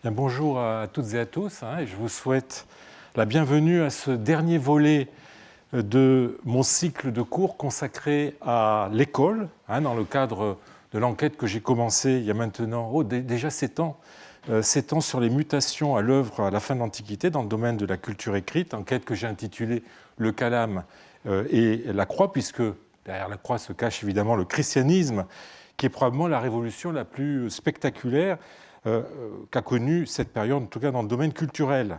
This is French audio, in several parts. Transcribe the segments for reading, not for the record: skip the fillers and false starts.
Bien, bonjour à toutes et à tous, et je vous souhaite la bienvenue à ce dernier volet de mon cycle de cours consacré à l'école, dans le cadre de l'enquête que j'ai commencée il y a maintenant déjà 7 ans, 7 ans sur les mutations à l'œuvre à la fin de l'Antiquité dans le domaine de la culture écrite, enquête que j'ai intitulée « Le calame et la croix », puisque derrière la croix se cache évidemment le christianisme, qui est probablement la révolution la plus spectaculaire qu'a connue cette période, en tout cas dans le domaine culturel.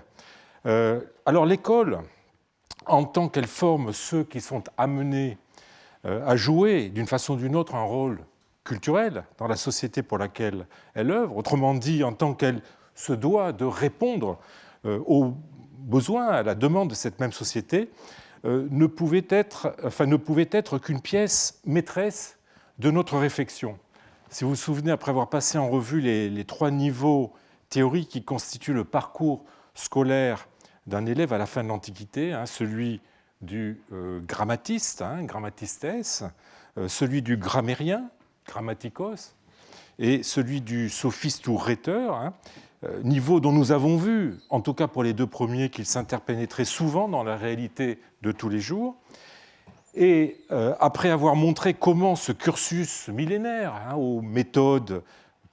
Alors l'école, en tant qu'elle forme ceux qui sont amenés à jouer d'une façon ou d'une autre un rôle culturel dans la société pour laquelle elle œuvre, autrement dit, en tant qu'elle se doit de répondre aux besoins, à la demande de cette même société, ne pouvait être qu'une pièce maîtresse de notre réflexion. Si vous vous souvenez, après avoir passé en revue les 3 niveaux théoriques qui constituent le parcours scolaire d'un élève à la fin de l'Antiquité, celui du grammatiste, grammatistes, celui du grammairien, grammatikos, et celui du sophiste ou rhéteur, niveau dont nous avons vu, en tout cas pour les 2 premiers, qu'ils s'interpénétraient souvent dans la réalité de tous les jours. Et après avoir montré comment ce cursus millénaire, aux méthodes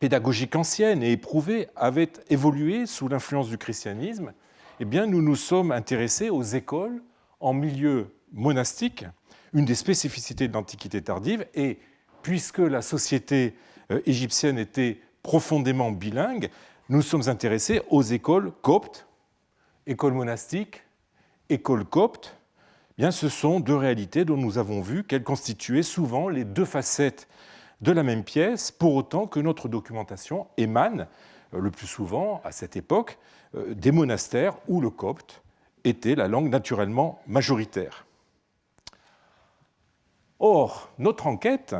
pédagogiques anciennes et éprouvées, avait évolué sous l'influence du christianisme, eh bien, nous nous sommes intéressés aux écoles en milieu monastique, une des spécificités de l'Antiquité tardive, et puisque la société égyptienne était profondément bilingue, nous sommes intéressés aux écoles coptes, écoles monastiques, écoles coptes. Bien, ce sont 2 réalités dont nous avons vu qu'elles constituaient souvent les 2 facettes de la même pièce, pour autant que notre documentation émane, le plus souvent, à cette époque, des monastères où le copte était la langue naturellement majoritaire. Or, notre enquête,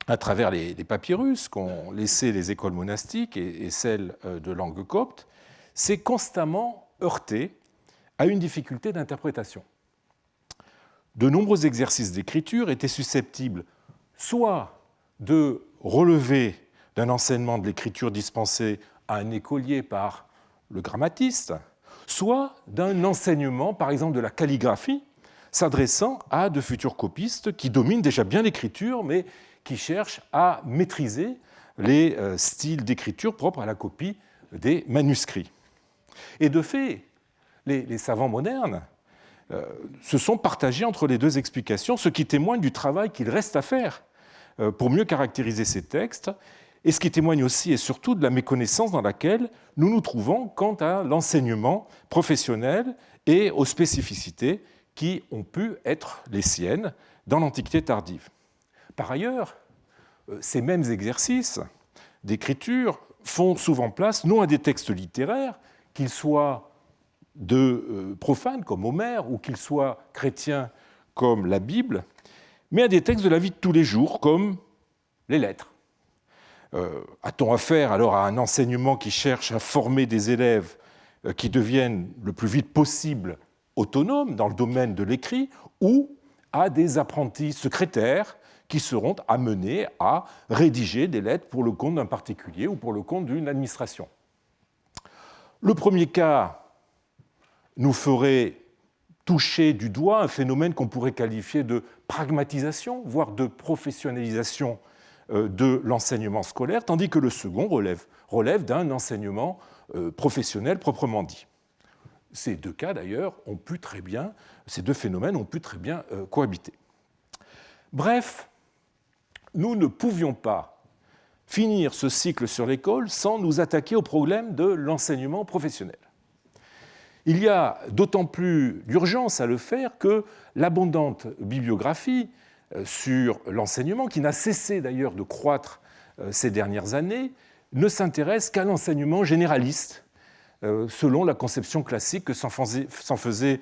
à travers les papyrus qu'ont laissés les écoles monastiques et celles de langue copte, s'est constamment heurtée à une difficulté d'interprétation. De nombreux exercices d'écriture étaient susceptibles soit de relever d'un enseignement de l'écriture dispensé à un écolier par le grammatiste, soit d'un enseignement, par exemple de la calligraphie, s'adressant à de futurs copistes qui dominent déjà bien l'écriture, mais qui cherchent à maîtriser les styles d'écriture propres à la copie des manuscrits. Et de fait, les savants modernes se sont partagés entre les 2 explications, ce qui témoigne du travail qu'il reste à faire pour mieux caractériser ces textes, et ce qui témoigne aussi et surtout de la méconnaissance dans laquelle nous nous trouvons quant à l'enseignement professionnel et aux spécificités qui ont pu être les siennes dans l'Antiquité tardive. Par ailleurs, ces mêmes exercices d'écriture font souvent place non à des textes littéraires, qu'ils soient de profanes comme Homère ou qu'ils soient chrétiens comme la Bible, mais à des textes de la vie de tous les jours comme les lettres. A-t-on affaire alors à un enseignement qui cherche à former des élèves qui deviennent le plus vite possible autonomes dans le domaine de l'écrit, ou à des apprentis secrétaires qui seront amenés à rédiger des lettres pour le compte d'un particulier ou pour le compte d'une administration? Le premier cas nous ferait toucher du doigt un phénomène qu'on pourrait qualifier de pragmatisation, voire de professionnalisation de l'enseignement scolaire, tandis que le second relève d'un enseignement professionnel proprement dit. Ces 2 cas, d'ailleurs, ces 2 phénomènes ont pu très bien cohabiter. Bref, nous ne pouvions pas finir ce cycle sur l'école sans nous attaquer au problème de l'enseignement professionnel. Il y a d'autant plus d'urgence à le faire que l'abondante bibliographie sur l'enseignement, qui n'a cessé d'ailleurs de croître ces dernières années, ne s'intéresse qu'à l'enseignement généraliste, selon la conception classique que s'en faisaient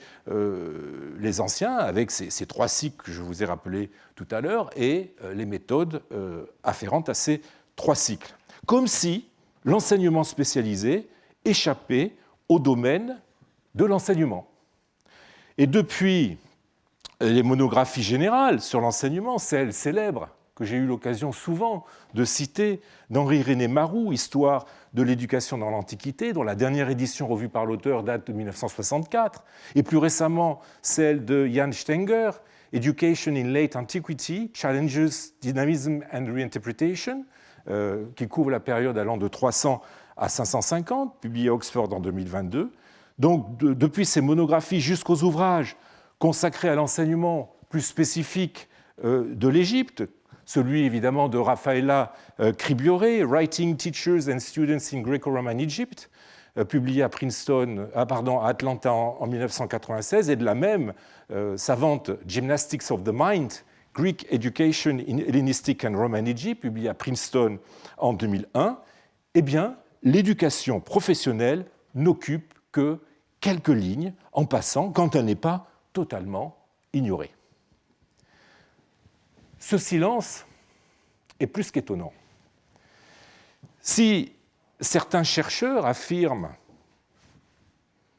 les anciens, avec ces 3 cycles que je vous ai rappelés tout à l'heure, et les méthodes afférentes à ces 3 cycles. Comme si l'enseignement spécialisé échappait au domaine de l'enseignement. Et depuis les monographies générales sur l'enseignement, celles célèbres que j'ai eu l'occasion souvent de citer, d'Henri-René Maroux, Histoire de l'éducation dans l'Antiquité, dont la dernière édition revue par l'auteur date de 1964, et plus récemment celle de Jan Stenger, Education in Late Antiquity, Challenges, Dynamism and Reinterpretation, qui couvre la période allant de 300 à 550, publiée à Oxford en 2022. Donc, depuis ces monographies jusqu'aux ouvrages consacrés à l'enseignement plus spécifique de l'Égypte, celui évidemment de Raffaella Cribiore, Writing Teachers and Students in Greco-Roman Egypt, publié à à Atlanta en 1996, et de la même savante Gymnastics of the Mind, Greek Education in Hellenistic and Roman Egypt, publié à Princeton en 2001, eh bien, l'éducation professionnelle n'occupe que quelques lignes en passant quand elle n'est pas totalement ignorée. Ce silence est plus qu'étonnant. Si certains chercheurs affirment,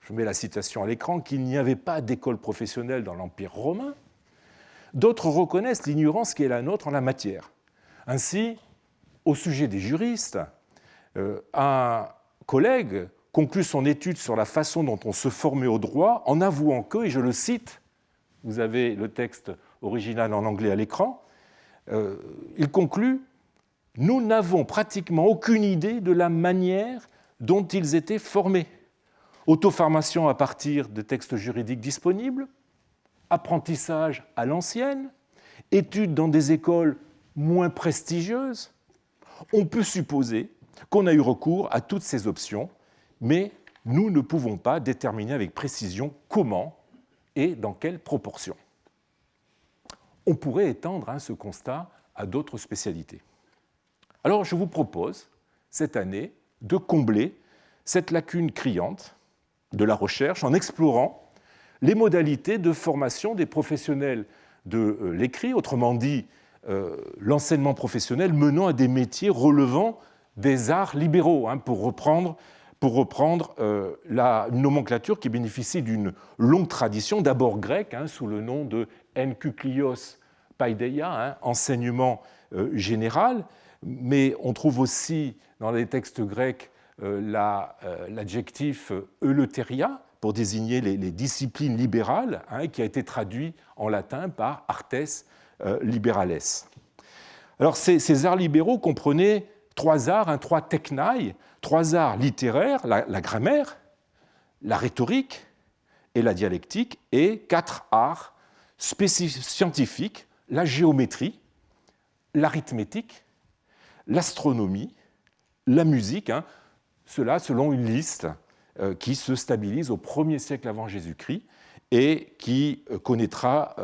je mets la citation à l'écran, qu'il n'y avait pas d'école professionnelle dans l'Empire romain, d'autres reconnaissent l'ignorance qui est la nôtre en la matière. Ainsi, au sujet des juristes, un collègue conclut son étude sur la façon dont on se formait au droit en avouant que, et je le cite, vous avez le texte original en anglais à l'écran, il conclut « Nous n'avons pratiquement aucune idée de la manière dont ils étaient formés. Auto-formation à partir de textes juridiques disponibles, apprentissage à l'ancienne, études dans des écoles moins prestigieuses. On peut supposer qu'on a eu recours à toutes ces options, mais nous ne pouvons pas déterminer avec précision comment et dans quelle proportion. » On pourrait étendre ce constat à d'autres spécialités. Alors je vous propose, cette année, de combler cette lacune criante de la recherche en explorant les modalités de formation des professionnels de l'écrit, autrement dit, l'enseignement professionnel menant à des métiers relevant des arts libéraux, pour reprendre une nomenclature qui bénéficie d'une longue tradition, d'abord grecque, sous le nom de enkyklios paideia, enseignement général, mais on trouve aussi dans les textes grecs l'adjectif eleutheria pour désigner les disciplines libérales, qui a été traduit en latin par artes liberales. Alors ces arts libéraux comprenaient trois arts, trois technai, trois arts littéraires, la grammaire, la rhétorique et la dialectique, et quatre arts scientifiques, la géométrie, l'arithmétique, l'astronomie, la musique, cela selon une liste qui se stabilise au 1er siècle avant Jésus-Christ et qui connaîtra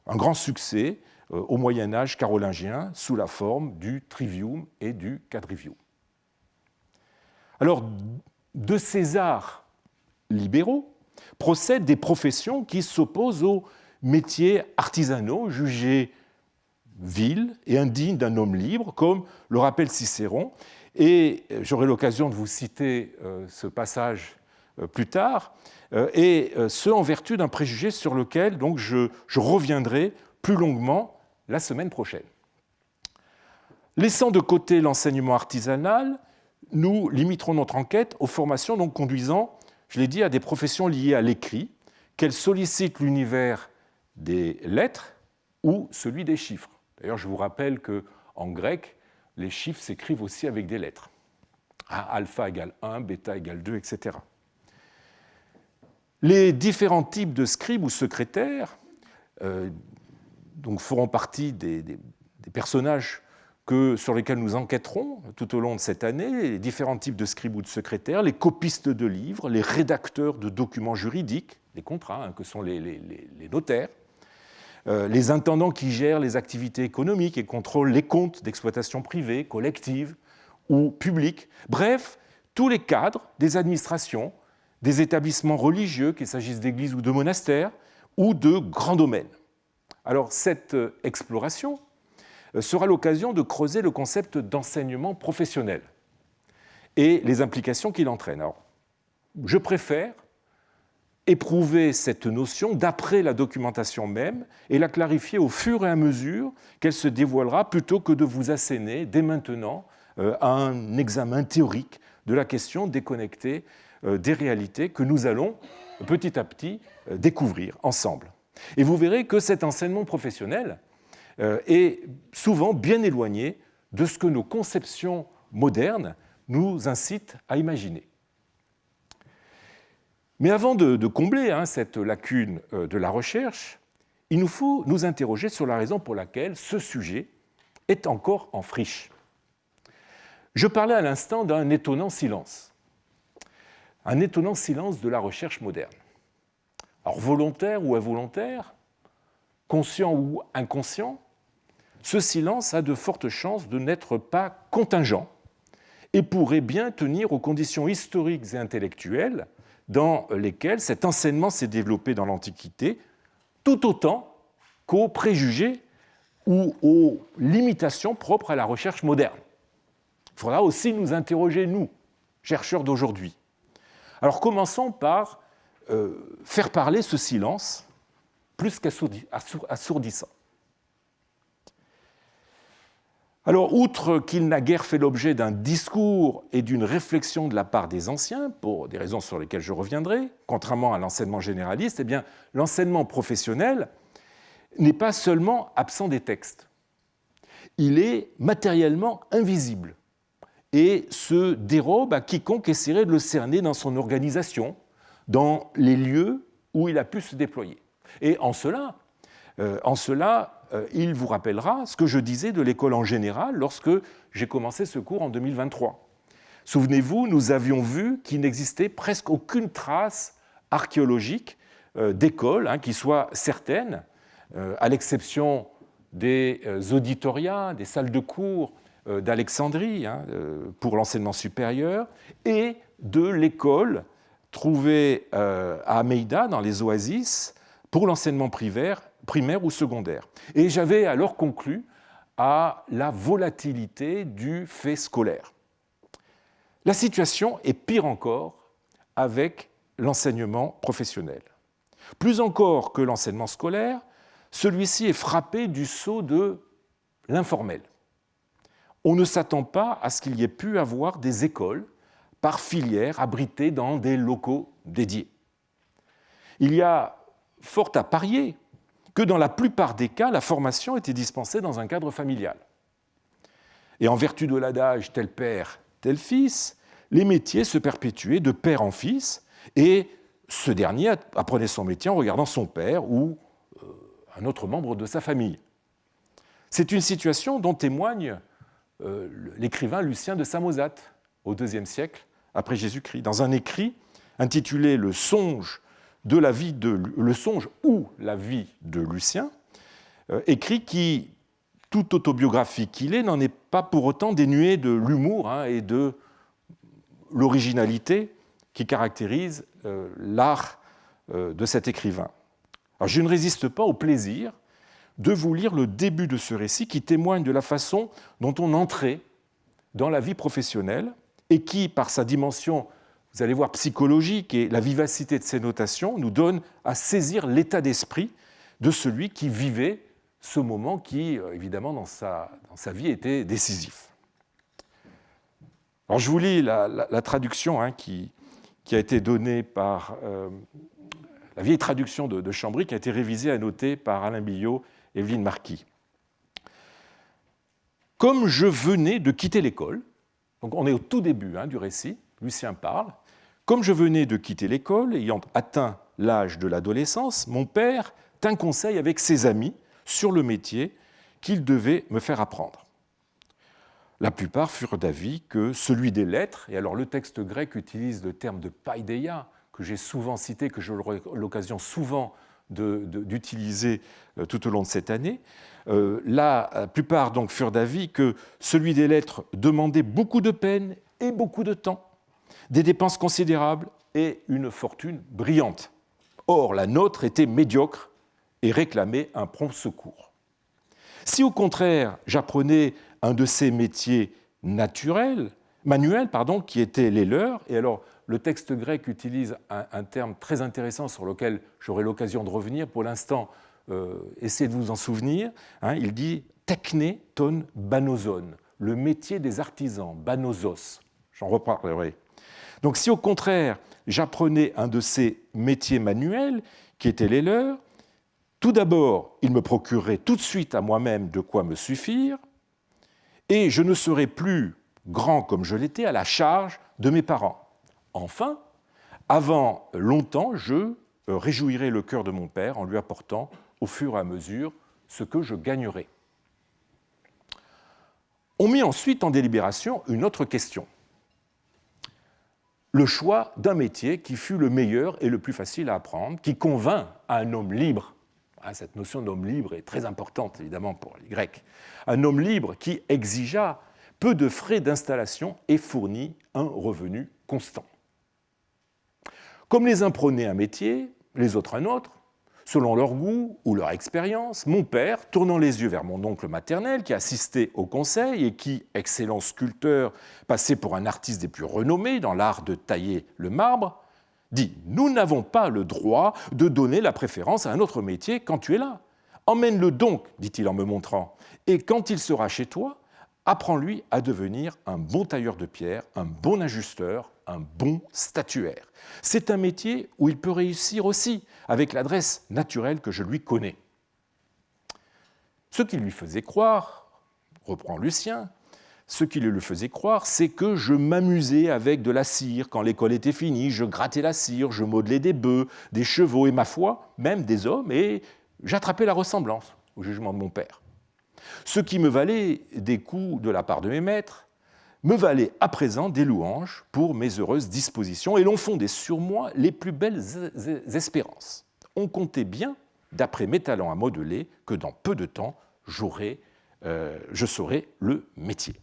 un grand succès au Moyen-Âge carolingien sous la forme du trivium et du quadrivium. Alors, de ces arts libéraux procèdent des professions qui s'opposent aux métiers artisanaux jugés vils et indignes d'un homme libre, comme le rappelle Cicéron. Et j'aurai l'occasion de vous citer ce passage plus tard, et ce en vertu d'un préjugé sur lequel donc, je reviendrai plus longuement la semaine prochaine. Laissant de côté l'enseignement artisanal, nous limiterons notre enquête aux formations donc, conduisant, je l'ai dit, à des professions liées à l'écrit, qu'elles sollicitent l'univers des lettres ou celui des chiffres. D'ailleurs, je vous rappelle qu'en grec, les chiffres s'écrivent aussi avec des lettres. Alpha égale 1, bêta égale 2, etc. Les différents types de scribes ou secrétaires donc feront partie des personnages sur lesquels nous enquêterons tout au long de cette année, les différents types de scribes ou de secrétaires, les copistes de livres, les rédacteurs de documents juridiques, les contrats, que sont les notaires, les intendants qui gèrent les activités économiques et contrôlent les comptes d'exploitation privée, collective ou publique. Bref, tous les cadres des administrations, des établissements religieux, qu'il s'agisse d'églises ou de monastères, ou de grands domaines. Alors, cette exploration sera l'occasion de creuser le concept d'enseignement professionnel et les implications qu'il entraîne. Alors, je préfère éprouver cette notion d'après la documentation même et la clarifier au fur et à mesure qu'elle se dévoilera, plutôt que de vous asséner dès maintenant à un examen théorique de la question déconnectée des réalités que nous allons petit à petit découvrir ensemble. Et vous verrez que cet enseignement professionnel est souvent bien éloigné de ce que nos conceptions modernes nous incitent à imaginer. Mais avant de combler cette lacune de la recherche, il nous faut nous interroger sur la raison pour laquelle ce sujet est encore en friche. Je parlais à l'instant d'un étonnant silence. Un étonnant silence de la recherche moderne. Alors volontaire ou involontaire, conscient ou inconscient, ce silence a de fortes chances de n'être pas contingent et pourrait bien tenir aux conditions historiques et intellectuelles dans lesquelles cet enseignement s'est développé dans l'Antiquité, tout autant qu'aux préjugés ou aux limitations propres à la recherche moderne. Il faudra aussi nous interroger, nous, chercheurs d'aujourd'hui. Alors commençons par faire parler ce silence plus qu'assourdissant. Alors, outre qu'il n'a guère fait l'objet d'un discours et d'une réflexion de la part des anciens, pour des raisons sur lesquelles je reviendrai, contrairement à l'enseignement généraliste, eh bien, l'enseignement professionnel n'est pas seulement absent des textes. Il est matériellement invisible et se dérobe à quiconque essaierait de le cerner dans son organisation, dans les lieux où il a pu se déployer. Et en cela, il vous rappellera ce que je disais de l'école en général lorsque j'ai commencé ce cours en 2023. Souvenez-vous, nous avions vu qu'il n'existait presque aucune trace archéologique d'école qui soit certaine, à l'exception des auditoria, des salles de cours d'Alexandrie pour l'enseignement supérieur, et de l'école trouvée à Ameida, dans les oasis, pour l'enseignement primaire ou secondaire. Et j'avais alors conclu à la volatilité du fait scolaire. La situation est pire encore avec l'enseignement professionnel. Plus encore que l'enseignement scolaire, celui-ci est frappé du sceau de l'informel. On ne s'attend pas à ce qu'il y ait pu avoir des écoles par filière abritées dans des locaux dédiés. Il y a fort à parier que dans la plupart des cas, la formation était dispensée dans un cadre familial. Et en vertu de l'adage « tel père, tel fils », les métiers se perpétuaient de père en fils, et ce dernier apprenait son métier en regardant son père ou un autre membre de sa famille. C'est une situation dont témoigne l'écrivain Lucien de Samosate, au IIe siècle après Jésus-Christ, dans un écrit intitulé « Le songe ou la vie de Lucien », écrit qui, tout autobiographique qu'il est, n'en est pas pour autant dénué de l'humour et de l'originalité qui caractérise l'art de cet écrivain. Alors, je ne résiste pas au plaisir de vous lire le début de ce récit qui témoigne de la façon dont on entrait dans la vie professionnelle et qui, par sa dimension, vous allez voir, psychologique et la vivacité de ses notations, nous donne à saisir l'état d'esprit de celui qui vivait ce moment qui, évidemment, dans sa vie était décisif. Alors, je vous lis la traduction qui a été donnée par la vieille traduction de Chambry, qui a été révisée et annotée par Alain Billot et Evelyne Marquis. Comme je venais de quitter l'école, donc on est au tout début du récit, Lucien parle, comme je venais de quitter l'école, ayant atteint l'âge de l'adolescence, mon père tint conseil avec ses amis sur le métier qu'il devait me faire apprendre. La plupart furent d'avis que celui des lettres, et alors le texte grec utilise le terme de paideia, que j'ai souvent cité, que j'aurai l'occasion souvent d'utiliser tout au long de cette année, la plupart donc furent d'avis que celui des lettres demandait beaucoup de peine et beaucoup de temps, des dépenses considérables et une fortune brillante. Or, la nôtre était médiocre et réclamait un prompt secours. Si au contraire, j'apprenais un de ces métiers naturels, manuels, qui étaient les leurs. Et alors, le texte grec utilise un terme très intéressant sur lequel j'aurai l'occasion de revenir. Pour l'instant, essayez de vous en souvenir. Il dit « tekne ton banozon », le métier des artisans, banozos. J'en reparlerai. Donc si au contraire, j'apprenais un de ces métiers manuels qui étaient les leurs, tout d'abord, il me procurerait tout de suite à moi-même de quoi me suffire, et je ne serais plus grand comme je l'étais à la charge de mes parents. Enfin, avant longtemps, je réjouirais le cœur de mon père en lui apportant au fur et à mesure ce que je gagnerais. On mit ensuite en délibération une autre question. Le choix d'un métier qui fut le meilleur et le plus facile à apprendre, qui convint à un homme libre. Cette notion d'homme libre est très importante, évidemment, pour les Grecs. Un homme libre qui exigea peu de frais d'installation et fournit un revenu constant. Comme les uns prenaient un métier, les autres un autre, selon leur goût ou leur expérience, mon père, tournant les yeux vers mon oncle maternel, qui assistait au conseil et qui, excellent sculpteur, passait pour un artiste des plus renommés dans l'art de tailler le marbre, dit « Nous n'avons pas le droit de donner la préférence à un autre métier quand tu es là. Emmène-le donc, dit-il en me montrant, et quand il sera chez toi, apprends-lui à devenir un bon tailleur de pierre, un bon ajusteur, un bon statuaire. C'est un métier où il peut réussir aussi, avec l'adresse naturelle que je lui connais. » Ce qui lui faisait croire, reprend Lucien, ce qui lui faisait croire, c'est que je m'amusais avec de la cire. Quand l'école était finie, je grattais la cire, je modelais des bœufs, des chevaux et, ma foi, même des hommes, et j'attrapais la ressemblance, au jugement de mon père. Ce qui me valait des coups de la part de mes maîtres, me valait à présent des louanges pour mes heureuses dispositions, et l'on fondait sur moi les plus belles espérances. On comptait bien, d'après mes talents à modeler, que dans peu de temps, je saurais le métier.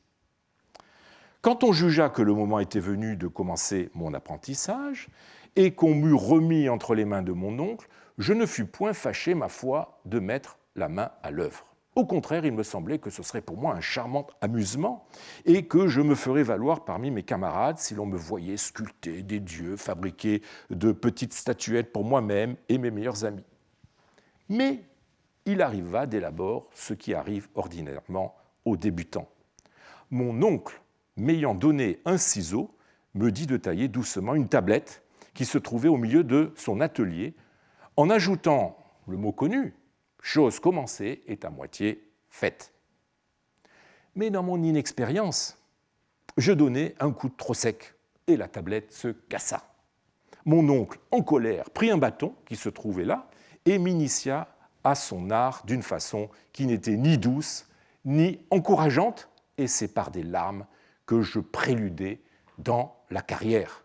Quand on jugea que le moment était venu de commencer mon apprentissage et qu'on m'eut remis entre les mains de mon oncle, je ne fus point fâché, ma foi, de mettre la main à l'œuvre. Au contraire, il me semblait que ce serait pour moi un charmant amusement et que je me ferais valoir parmi mes camarades si l'on me voyait sculpter des dieux, fabriquer de petites statuettes pour moi-même et mes meilleurs amis. Mais il arriva dès l'abord ce qui arrive ordinairement aux débutants. Mon oncle, m'ayant donné un ciseau, me dit de tailler doucement une tablette qui se trouvait au milieu de son atelier, en ajoutant le mot connu, « chose commencée est à moitié faite ». Mais dans mon inexpérience, je donnai un coup de trop sec et la tablette se cassa. Mon oncle, en colère, prit un bâton qui se trouvait là et m'initia à son art d'une façon qui n'était ni douce ni encourageante, et c'est par des larmes que je préludais dans la carrière.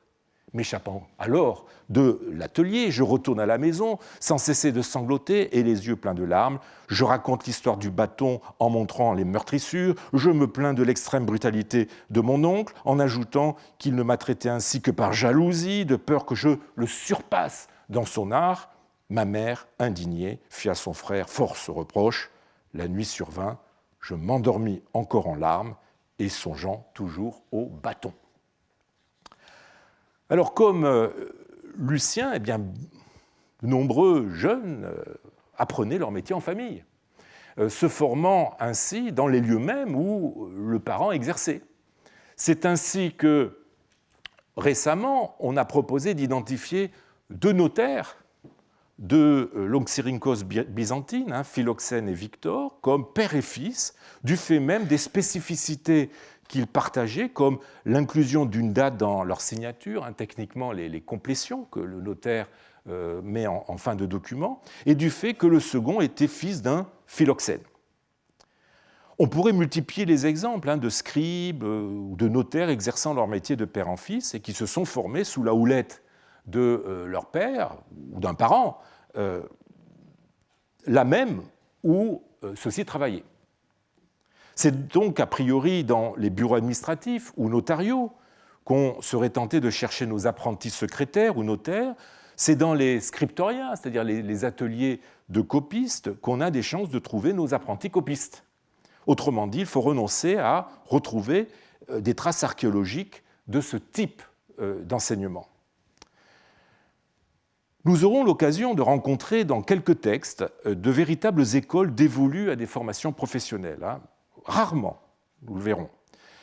M'échappant alors de l'atelier, je retourne à la maison sans cesser de sangloter et les yeux pleins de larmes. Je raconte l'histoire du bâton en montrant les meurtrissures. Je me plains de l'extrême brutalité de mon oncle en ajoutant qu'il ne m'a traité ainsi que par jalousie, de peur que je le surpasse dans son art. Ma mère, indignée, fit à son frère force reproche. La nuit survint, je m'endormis encore en larmes et songeant toujours au bâton. Alors, comme Lucien, eh bien, de nombreux jeunes apprenaient leur métier en famille, se formant ainsi dans les lieux mêmes où le parent exerçait. C'est ainsi que, récemment, on a proposé d'identifier deux notaires de l'Oxyrhynchos byzantine, Philoxène et Victor, comme père et fils, du fait même des spécificités qu'ils partageaient, comme l'inclusion d'une date dans leur signature, techniquement les complétions que le notaire met en fin de document, et du fait que le second était fils d'un Philoxène. On pourrait multiplier les exemples de scribes ou de notaires exerçant leur métier de père en fils et qui se sont formés sous la houlette de leur père ou d'un parent, là même où ceux-ci travaillaient. C'est donc a priori dans les bureaux administratifs ou notariaux qu'on serait tenté de chercher nos apprentis secrétaires ou notaires. C'est dans les scriptoria, c'est-à-dire les ateliers de copistes, qu'on a des chances de trouver nos apprentis copistes. Autrement dit, il faut renoncer à retrouver des traces archéologiques de ce type d'enseignement. Nous aurons l'occasion de rencontrer dans quelques textes de véritables écoles dévolues à des formations professionnelles, hein. Rarement, nous le verrons.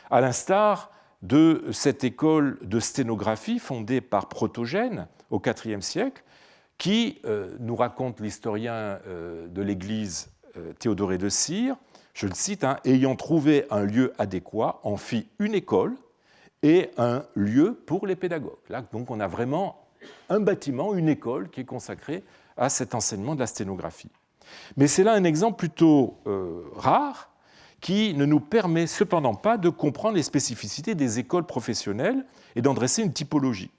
À l'instar de cette école de sténographie fondée par Protogène au IVe siècle, qui, nous raconte l'historien de l'Église Théodoré de Cire, je le cite, hein, ayant trouvé un lieu adéquat, en fit une école et un lieu pour les pédagogues. Là, donc, on a vraiment un bâtiment, une école qui est consacrée à cet enseignement de la sténographie. Mais c'est là un exemple plutôt rare qui ne nous permet cependant pas de comprendre les spécificités des écoles professionnelles et d'en dresser une typologie.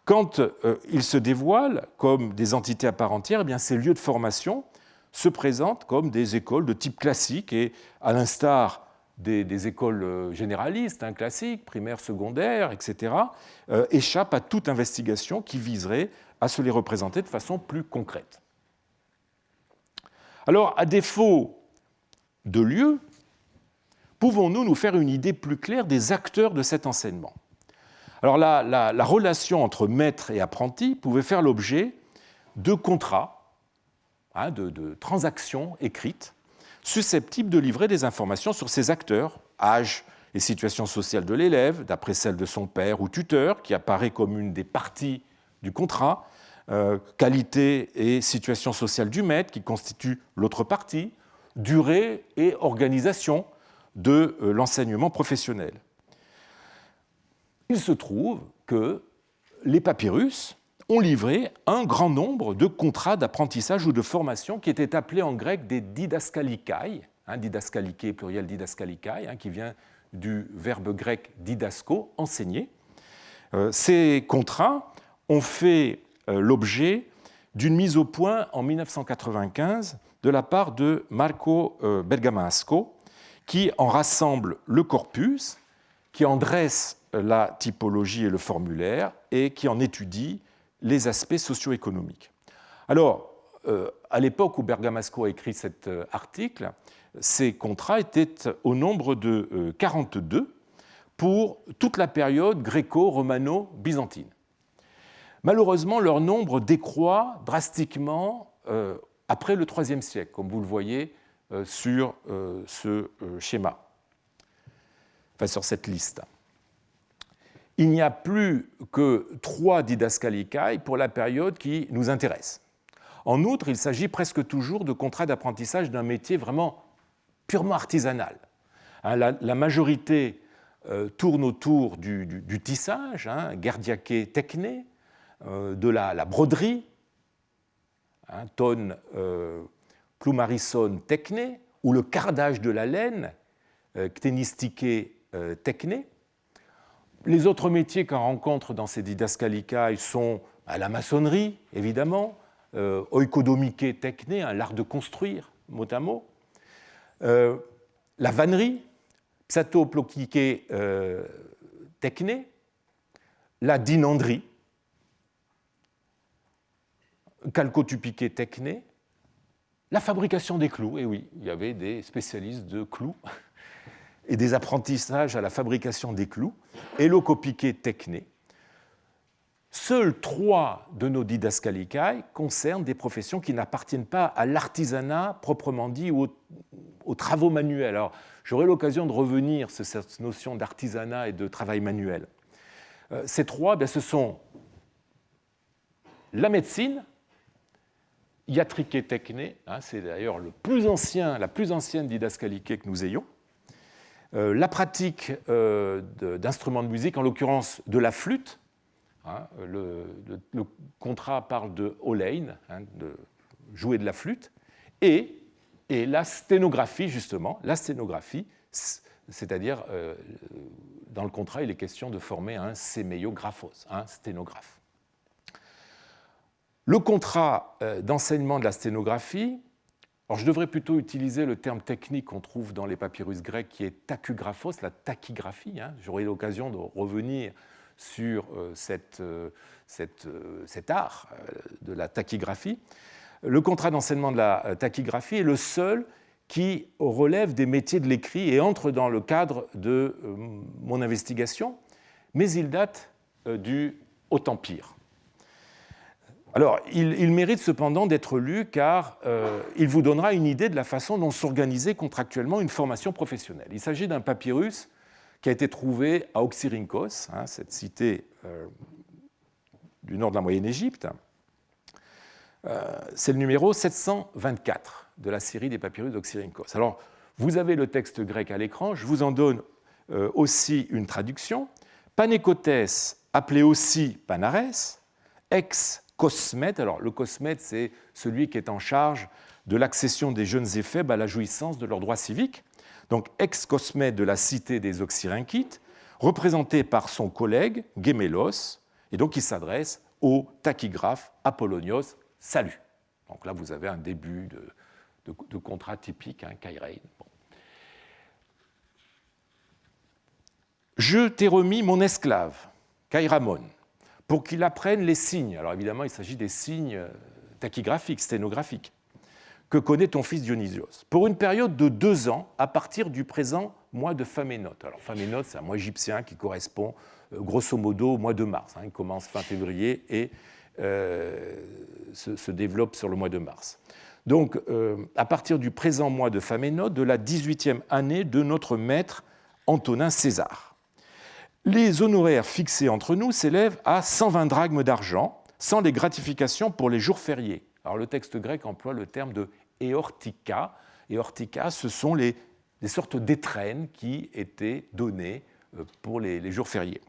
Quand ils se dévoilent comme des entités à part entière, eh bien, ces lieux de formation se présentent comme des écoles de type classique et, à l'instar des écoles généralistes, hein, classiques, primaires, secondaires, etc., échappent à toute investigation qui viserait à se les représenter de façon plus concrète. Alors, à défaut de lieu, pouvons-nous nous faire une idée plus claire des acteurs de cet enseignement ? Alors, la relation entre maître et apprenti pouvait faire l'objet de contrats, hein, de transactions écrites, susceptibles de livrer des informations sur ces acteurs, âge et situation sociale de l'élève, d'après celle de son père ou tuteur, qui apparaît comme une des parties du contrat, qualité et situation sociale du maître, qui constitue l'autre partie, durée et organisation de l'enseignement professionnel. Il se trouve que les papyrus ont livré un grand nombre de contrats d'apprentissage ou de formation qui étaient appelés en grec des didascalikai, hein, didascaliké pluriel didascalikai, hein, qui vient du verbe grec didasko, enseigner. Ces contrats ont fait l'objet d'une mise au point en 1995 de la part de Marco Bergamasco, qui en rassemble le corpus, qui en dresse la typologie et le formulaire, et qui en étudie les aspects socio-économiques. Alors, à l'époque où Bergamasco a écrit cet article, ces contrats étaient au nombre de 42 pour toute la période gréco-romano-byzantine. Malheureusement, leur nombre décroît drastiquement après le IIIe siècle, comme vous le voyez sur ce schéma, enfin sur cette liste. Il n'y a plus que 3 didascalikai pour la période qui nous intéresse. En outre, il s'agit presque toujours de contrats d'apprentissage d'un métier vraiment purement artisanal. La majorité tourne autour du tissage, hein, gerdiaké tekné, de la broderie, hein, ton plumarison tekné, ou le cardage de la laine, ktenistiké tekné. Les autres métiers qu'on rencontre dans ces didascalikai sont la maçonnerie, évidemment, oikodomike tekné, hein, l'art de construire, mot à mot, la vannerie, psatoplokike tekné, la dinanderie, calcotupike tekné, la fabrication des clous. Et oui, il y avait des spécialistes de clous et des apprentissages à la fabrication des clous, elokopike tekné. Seuls 3 de nos didascalikai concernent des professions qui n'appartiennent pas à l'artisanat proprement dit ou aux travaux manuels. Alors, j'aurai l'occasion de revenir sur cette notion d'artisanat et de travail manuel. Ces 3, ce sont la médecine, iatrike tekné, hein, c'est d'ailleurs la plus ancienne didascaliké que nous ayons, la pratique d'instruments de musique, en l'occurrence de la flûte, hein, le contrat parle de olein, hein, de jouer de la flûte, et la sténographie, justement, c'est-à-dire, dans le contrat, il est question de former un séméiographos, un sténographe. Le contrat d'enseignement de la sténographie, alors je devrais plutôt utiliser le terme technique qu'on trouve dans les papyrus grecs qui est tachygraphos, la tachygraphie. Hein. J'aurai l'occasion de revenir sur cet art de la tachygraphie. Le contrat d'enseignement de la tachygraphie est le seul qui relèvent des métiers de l'écrit et entrent dans le cadre de mon investigation, mais ils datent du Haut-Empire. Alors, il mérite cependant d'être lu car il vous donnera une idée de la façon dont s'organisait contractuellement une formation professionnelle. Il s'agit d'un papyrus qui a été trouvé à Oxyrhynchos, cette cité du nord de la Moyenne-Égypte. C'est le numéro 724 de la série des papyrus d'Oxyrhynchos. Alors, vous avez le texte grec à l'écran, je vous en donne aussi une traduction. Panékotès, appelé aussi Panarès, ex-Cosmète. Alors, le Cosmète, c'est celui qui est en charge de l'accession des jeunes éphèbes à la jouissance de leurs droits civiques. Donc, ex-Cosmète de la cité des Oxyrhynchites, représenté par son collègue Gémélos, et donc il s'adresse au tachygraphe Apollonios. Salut. Donc là, vous avez un début de contrat typique, Kairein. Bon. Je t'ai remis mon esclave, Kairamon, pour qu'il apprenne les signes. Alors évidemment, il s'agit des signes tachygraphiques, sténographiques, que connaît ton fils Dionysios, pour une période de 2 ans à partir du présent mois de Phaménote. Alors Phaménote, c'est un mois égyptien qui correspond grosso modo au mois de mars. Il commence fin février et se développe sur le mois de mars. Donc, à partir du présent mois de Phaménote, de la 18e année de notre maître Antonin César. Les honoraires fixés entre nous s'élèvent à 120 drachmes d'argent, sans les gratifications pour les jours fériés. Alors, le texte grec emploie le terme de éortika. Éortika, ce sont des sortes d'étrennes qui étaient données pour les jours fériés.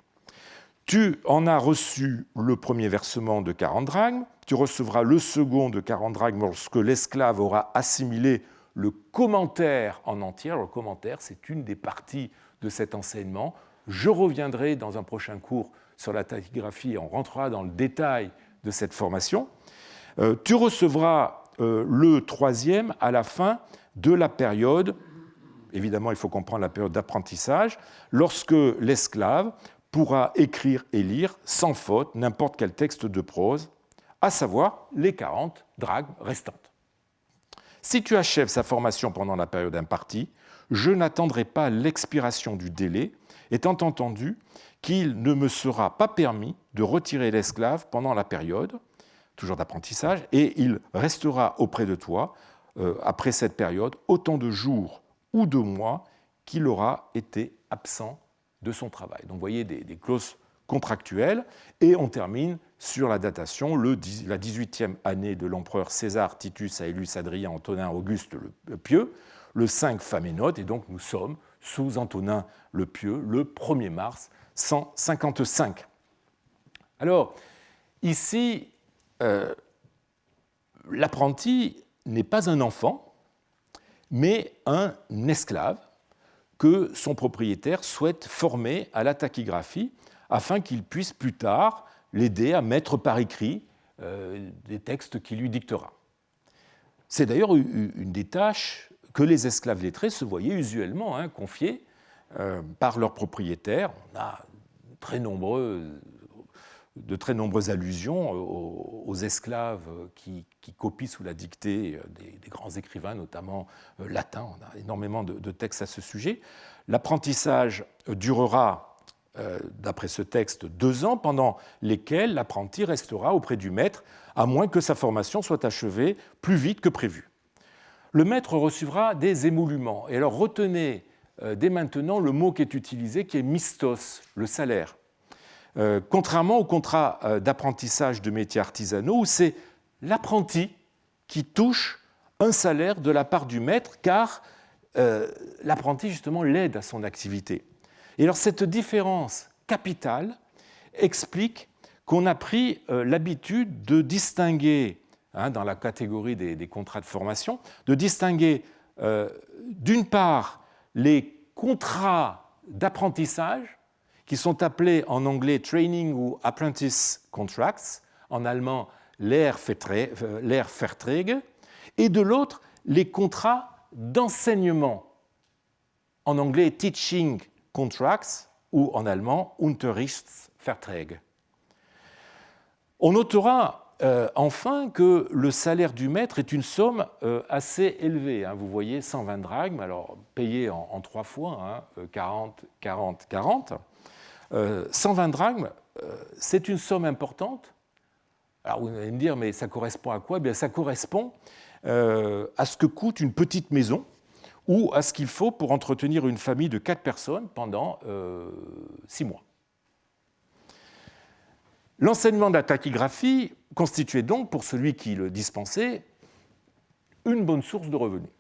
Tu en as reçu le premier versement de 40 drachmes, tu recevras le second de 40 drachmes lorsque l'esclave aura assimilé le commentaire en entier. Alors, le commentaire, c'est une des parties de cet enseignement. Je reviendrai dans un prochain cours sur la tachygraphie et on rentrera dans le détail de cette formation. Tu recevras le troisième à la fin de la période, évidemment il faut comprendre la période d'apprentissage, lorsque l'esclave pourra écrire et lire sans faute n'importe quel texte de prose, à savoir les 40 drachmes restantes. Si tu achèves sa formation pendant la période impartie, je n'attendrai pas l'expiration du délai, étant entendu qu'il ne me sera pas permis de retirer l'esclave pendant la période, toujours d'apprentissage, et il restera auprès de toi, après cette période, autant de jours ou de mois qu'il aura été absent de son travail. Donc vous voyez des clauses contractuelles, et on termine sur la datation, la 18e année de l'empereur César, Titus, Aelius, Adrien, Antonin, Auguste le Pieux, le 5 Phaménote, et donc nous sommes sous Antonin le Pieux, le 1er mars 155. Alors, ici, l'apprenti n'est pas un enfant, mais un esclave que son propriétaire souhaite former à la tachygraphie afin qu'il puisse plus tard l'aider à mettre par écrit des textes qu'il lui dictera. C'est d'ailleurs une des tâches que les esclaves lettrés se voyaient usuellement confier par leurs propriétaires. On a de très nombreuses allusions aux esclaves qui copient sous la dictée des grands écrivains, notamment latins. On a énormément de textes à ce sujet. L'apprentissage durera, d'après ce texte, 2 ans, pendant lesquels l'apprenti restera auprès du maître, à moins que sa formation soit achevée plus vite que prévu. Le maître recevra des émoluments. Et alors retenez dès maintenant le mot qui est utilisé, qui est mistos, le salaire. Contrairement au contrat d'apprentissage de métiers artisanaux, où c'est l'apprenti qui touche un salaire de la part du maître, car l'apprenti, justement, l'aide à son activité. Et alors, cette différence capitale explique qu'on a pris l'habitude de distinguer, dans la catégorie des contrats de formation, de distinguer, d'une part, les contrats d'apprentissage, qui sont appelés en anglais Training ou Apprentice Contracts, en allemand Lehrverträge, et de l'autre, les contrats d'enseignement, en anglais Teaching Contracts ou en allemand Unterrichtsverträge. On notera enfin que le salaire du maître est une somme assez élevée. Hein. Vous voyez 120 drachmes, alors payé en 3 fois, hein, 40, 40, 40. 120 drachmes, c'est une somme importante. Alors vous allez me dire, mais ça correspond à quoi? Eh bien, ça correspond à ce que coûte une petite maison ou à ce qu'il faut pour entretenir une famille de 4 personnes pendant 6 mois. L'enseignement de la tachygraphie constituait donc, pour celui qui le dispensait, une bonne source de revenus.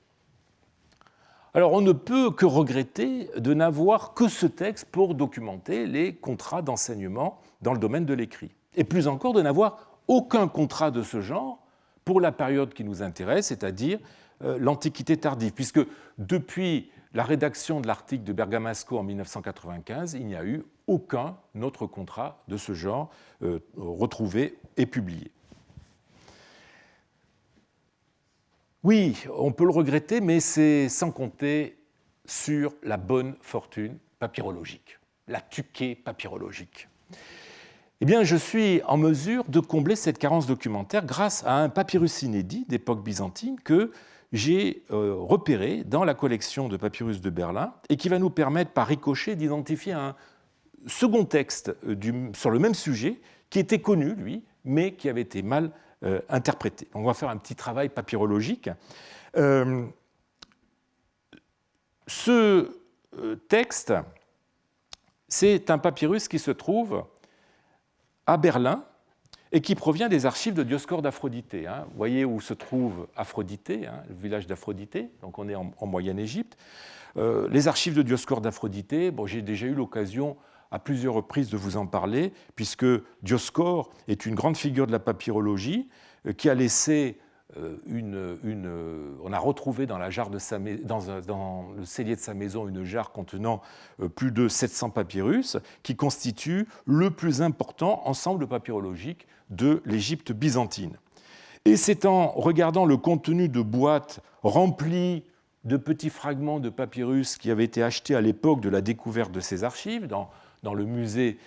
Alors, on ne peut que regretter de n'avoir que ce texte pour documenter les contrats d'enseignement dans le domaine de l'écrit. Et plus encore, de n'avoir aucun contrat de ce genre pour la période qui nous intéresse, c'est-à-dire l'Antiquité tardive, puisque depuis la rédaction de l'article de Bergamasco en 1995, il n'y a eu aucun autre contrat de ce genre retrouvé et publié. Oui, on peut le regretter, mais c'est sans compter sur la bonne fortune papyrologique, la tuquée papyrologique. Eh bien, je suis en mesure de combler cette carence documentaire grâce à un papyrus inédit d'époque byzantine que j'ai repéré dans la collection de papyrus de Berlin et qui va nous permettre, par ricochet, d'identifier un second texte sur le même sujet qui était connu, lui, mais qui avait été mal interprété. Donc, on va faire un petit travail papyrologique. Ce texte, c'est un papyrus qui se trouve à Berlin et qui provient des archives de Dioscore d'Aphroditée. Vous voyez où se trouve Aphroditée, le village d'Aphroditée, donc on est en Moyenne-Égypte. Les archives de Dioscore d'Aphroditée, bon, j'ai déjà eu l'occasion à plusieurs reprises de vous en parler, puisque Dioscore est une grande figure de la papyrologie qui a laissé on a retrouvé dans la jarre de dans le cellier de sa maison une jarre contenant plus de 700 papyrus qui constitue le plus important ensemble papyrologique de l'Égypte byzantine. Et c'est en regardant le contenu de boîtes remplies de petits fragments de papyrus qui avaient été achetés à l'époque de la découverte de ces archives, dans le musée,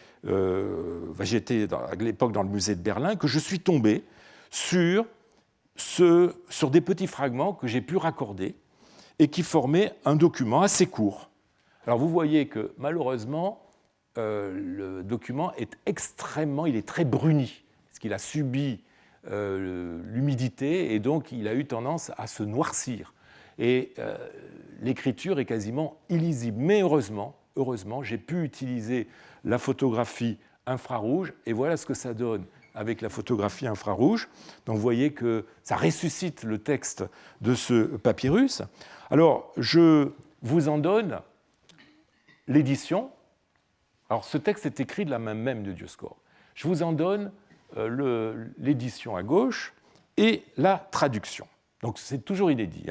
j'étais à l'époque dans le musée de Berlin, que je suis tombé sur des petits fragments que j'ai pu raccorder et qui formaient un document assez court. Alors vous voyez que malheureusement, le document est il est très bruni, parce qu'il a subi l'humidité et donc il a eu tendance à se noircir. Et l'écriture est quasiment illisible. Mais heureusement, j'ai pu utiliser la photographie infrarouge et voilà ce que ça donne avec la photographie infrarouge. Donc vous voyez que ça ressuscite le texte de ce papyrus. Alors, je vous en donne l'édition. Alors, ce texte est écrit de la main même de Dioscore. Je vous en donne l'édition à gauche et la traduction. Donc, c'est toujours inédit.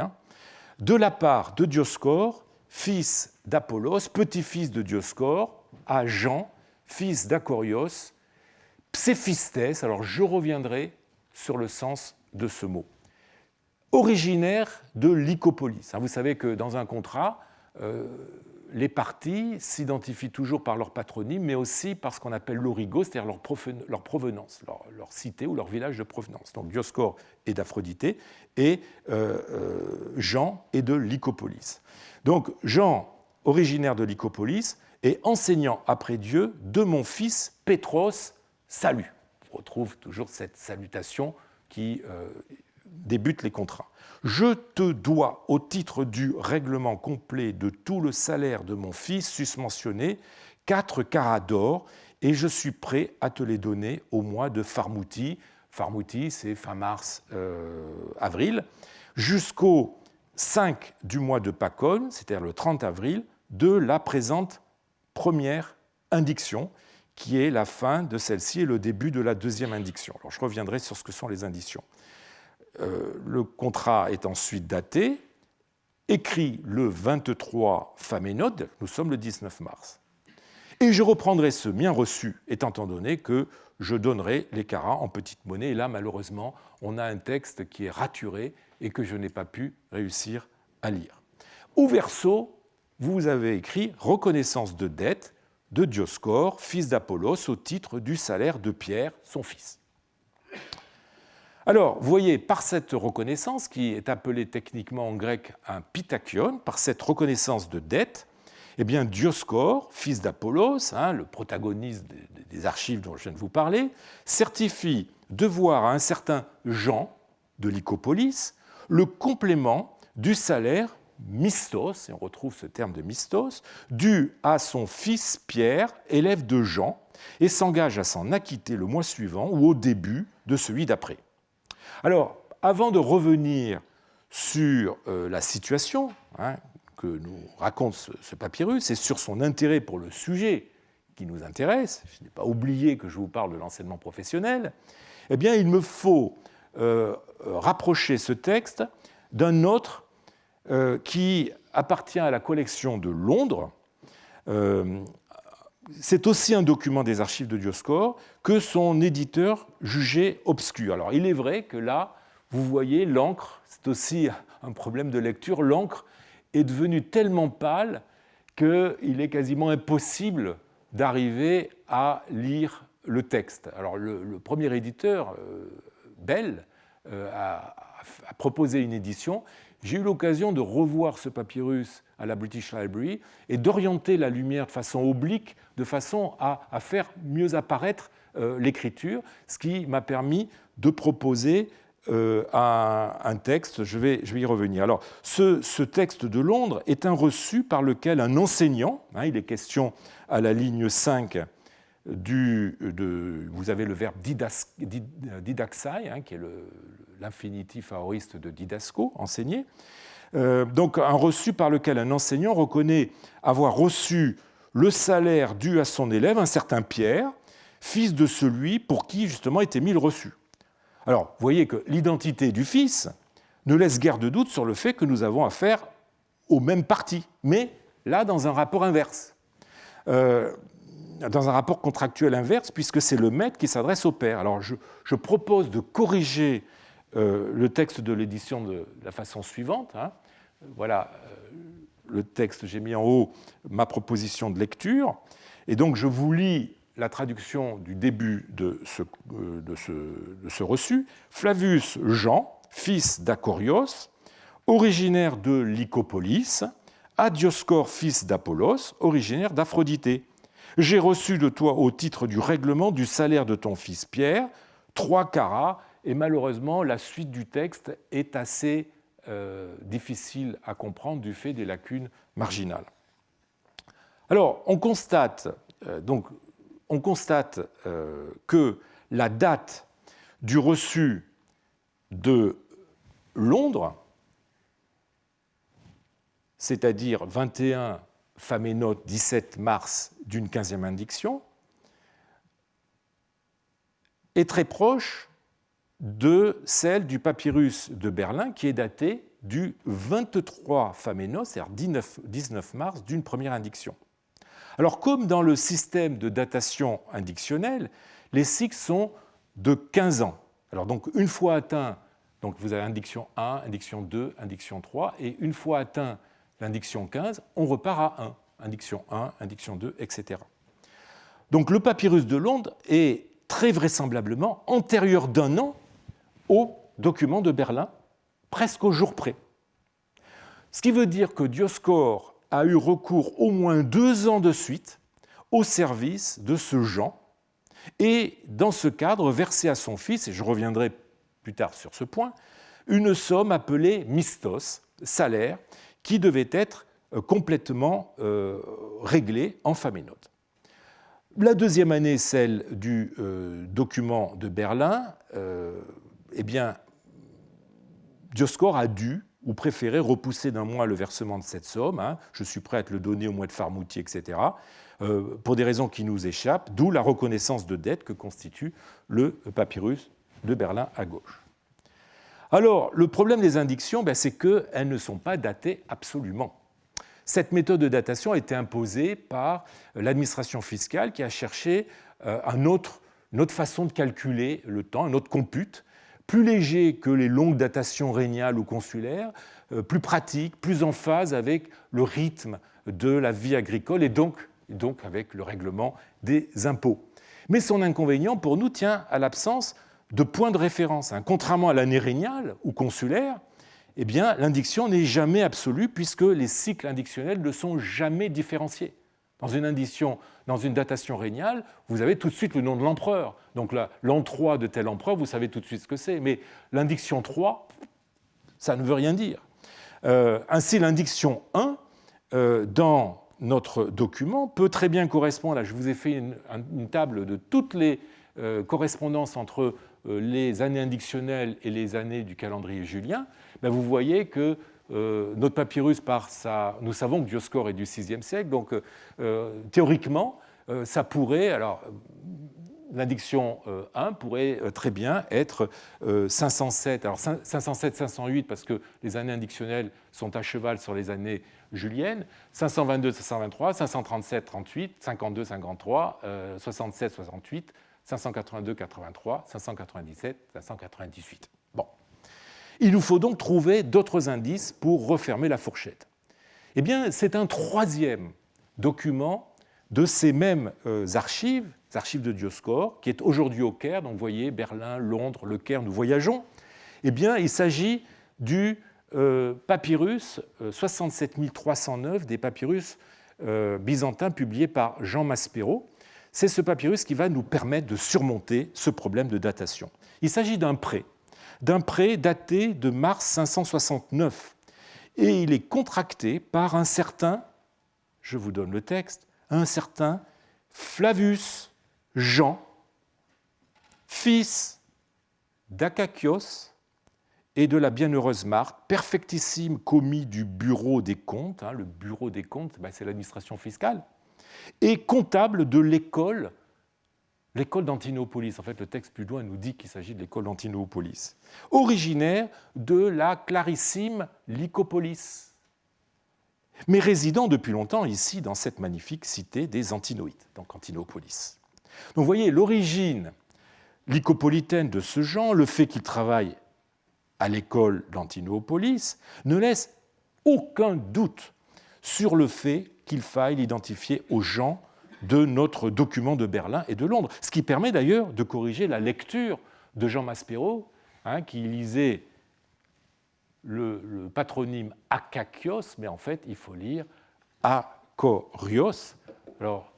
De la part de Dioscore, fils d'Apollos, petit-fils de Dioscore, à Jean, fils d'Achorios, Pséphistes, alors je reviendrai sur le sens de ce mot, originaire de Lycopolis. Vous savez que dans un contrat, les parties s'identifient toujours par leur patronyme, mais aussi par ce qu'on appelle l'origo, c'est-à-dire leur provenance, leur cité ou leur village de provenance. Donc Dioscore est d'Aphroditée et Jean est de Lycopolis. Donc Jean, originaire de Lycopolis, et enseignant après Dieu de mon fils Pétros, salut. On retrouve toujours cette salutation qui débute les contrats. Je te dois, au titre du règlement complet de tout le salaire de mon fils susmentionné, 4 carats d'or, et je suis prêt à te les donner au mois de Pharmouti. Pharmouti, c'est fin mars, avril, jusqu'au 5 du mois de Pacon, c'est-à-dire le 30 avril, de la présente première indiction, qui est la fin de celle-ci et le début de la deuxième indiction. Alors, je reviendrai sur ce que sont les indictions. Le contrat est ensuite daté, écrit le 23 Phaménode, nous sommes le 19 mars. Et je reprendrai ce bien reçu, étant donné que je donnerai les carats en petite monnaie. Et là, malheureusement, on a un texte qui est raturé et que je n'ai pas pu réussir à lire. Au verso, vous avez écrit « Reconnaissance de dette » de Dioscore, fils d'Apollos, au titre du salaire de Pierre, son fils. Alors, vous voyez, par cette reconnaissance, qui est appelée techniquement en grec un pitakion, par cette reconnaissance de dette, eh bien, Dioscore, fils d'Apollos, le protagoniste des archives dont je viens de vous parler, certifie devoir à un certain Jean de Lycopolis le complément du salaire mistos, et on retrouve ce terme de mistos, dû à son fils Pierre, élève de Jean, et s'engage à s'en acquitter le mois suivant ou au début de celui d'après. Alors, avant de revenir sur la situation que nous raconte ce papyrus et sur son intérêt pour le sujet qui nous intéresse, je n'ai pas oublié que je vous parle de l'enseignement professionnel, eh bien, il me faut rapprocher ce texte d'un autre qui appartient à la collection de Londres. C'est aussi un document des archives de Dioscore que son éditeur jugeait obscur. Alors, il est vrai que là, vous voyez, l'encre, c'est aussi un problème de lecture, l'encre est devenue tellement pâle qu'il est quasiment impossible d'arriver à lire le texte. Alors, le premier éditeur, Bell, a proposé une édition. J'ai eu l'occasion de revoir ce papyrus à la British Library et d'orienter la lumière de façon oblique, de façon à faire mieux apparaître l'écriture, ce qui m'a permis de proposer un texte. Je vais y revenir. Alors, ce texte de Londres est un reçu par lequel un enseignant, il est question à la ligne 5, vous avez le verbe didaxai, qui est l'infinitif aoriste de didasco, enseigner. Donc un reçu par lequel un enseignant reconnaît avoir reçu le salaire dû à son élève, un certain Pierre, fils de celui pour qui justement était mis le reçu. Alors, vous voyez que l'identité du fils ne laisse guère de doute sur le fait que nous avons affaire au même parti, mais là dans un rapport inverse. Dans un rapport contractuel inverse, puisque c'est le maître qui s'adresse au père. Alors je propose de corriger le texte de l'édition de la façon suivante. Voilà le texte, j'ai mis en haut ma proposition de lecture, et donc je vous lis la traduction du début de ce reçu. Flavius Jean, fils d'Acorios, originaire de Lycopolis, à Dioscore, fils d'Apollos, originaire d'Aphroditée. J'ai reçu de toi au titre du règlement du salaire de ton fils Pierre 3 carats, et malheureusement la suite du texte est assez difficile à comprendre du fait des lacunes marginales. Alors on constate que la date du reçu de Londres, c'est-à-dire 21 Faménote, 17 mars d'une 15e indiction, est très proche de celle du papyrus de Berlin, qui est daté du 23 Faménote, c'est-à-dire 19 mars d'une première indiction. Alors, comme dans le système de datation indictionnelle, les cycles sont de 15 ans. Alors, donc, une fois atteint, donc vous avez indiction 1, indiction 2, indiction 3, et une fois atteint l'indiction 15, on repart à 1, indiction 1, indiction 2, etc. Donc le papyrus de Londres est très vraisemblablement antérieur d'1 an au document de Berlin, presque au jour près. Ce qui veut dire que Dioscore a eu recours au moins 2 ans de suite au service de ce Jean, et dans ce cadre versé à son fils, et je reviendrai plus tard sur ce point, une somme appelée mistos, salaire, qui devait être complètement réglée en Faménote. La deuxième année, celle du document de Berlin, eh bien, Dioscore a dû ou préféré repousser d'1 mois le versement de cette somme. Je suis prêt à te le donner au mois de Farmoutier, etc., pour des raisons qui nous échappent, d'où la reconnaissance de dette que constitue le papyrus de Berlin à gauche. Alors, le problème des indictions, c'est qu'elles ne sont pas datées absolument. Cette méthode de datation a été imposée par l'administration fiscale qui a cherché une autre façon de calculer le temps, un autre compute, plus léger que les longues datations régnales ou consulaires, plus pratique, plus en phase avec le rythme de la vie agricole et donc avec le règlement des impôts. Mais son inconvénient pour nous tient à l'absence de point de référence. Contrairement à l'année régnale ou consulaire, eh bien, l'indiction n'est jamais absolue puisque les cycles indictionnels ne sont jamais différenciés. Dans une indiction, dans une datation régnale, vous avez tout de suite le nom de l'empereur. Donc l'an 3 de tel empereur, vous savez tout de suite ce que c'est. Mais l'indiction 3, ça ne veut rien dire. Ainsi, l'indiction 1, dans notre document, peut très bien correspondre, là je vous ai fait une table de toutes les correspondances entre les années indictionnelles et les années du calendrier julien. Vous voyez que notre papyrus, nous savons que Dioscore est du VIe siècle, donc théoriquement, ça pourrait, alors l'indiction 1 pourrait très bien être 507, alors 507-508 parce que les années indictionnelles sont à cheval sur les années juliennes, 522-523, 537-38, 52-53, 67-68, 582-83, 597-598. Bon. Il nous faut donc trouver d'autres indices pour refermer la fourchette. Eh bien, c'est un troisième document de ces mêmes archives de Dioscore, qui est aujourd'hui au Caire. Donc, vous voyez, Berlin, Londres, le Caire, nous voyageons. Eh bien, il s'agit du papyrus 67 309 des papyrus byzantins publiés par Jean Maspero. C'est ce papyrus qui va nous permettre de surmonter ce problème de datation. Il s'agit d'un prêt daté de mars 569, et il est contracté par un certain, je vous donne le texte, un certain Flavius Jean, fils d'Akakios et de la bienheureuse Marthe, perfectissime commis du bureau des comptes, le bureau des comptes, c'est l'administration fiscale, et comptable de l'école d'Antinopolis. En fait, le texte plus loin nous dit qu'il s'agit de l'école d'Antinopolis, originaire de la clarissime Lycopolis, mais résidant depuis longtemps ici dans cette magnifique cité des Antinoïdes, donc Antinopolis. Donc vous voyez l'origine lycopolitaine de ce Jean, le fait qu'il travaille à l'école d'Antinopolis, ne laisse aucun doute sur le fait qu'il faille l'identifier aux gens de notre document de Berlin et de Londres, ce qui permet d'ailleurs de corriger la lecture de Jean Maspero, qui lisait le patronyme Akakios, mais en fait, il faut lire Akorios. Alors,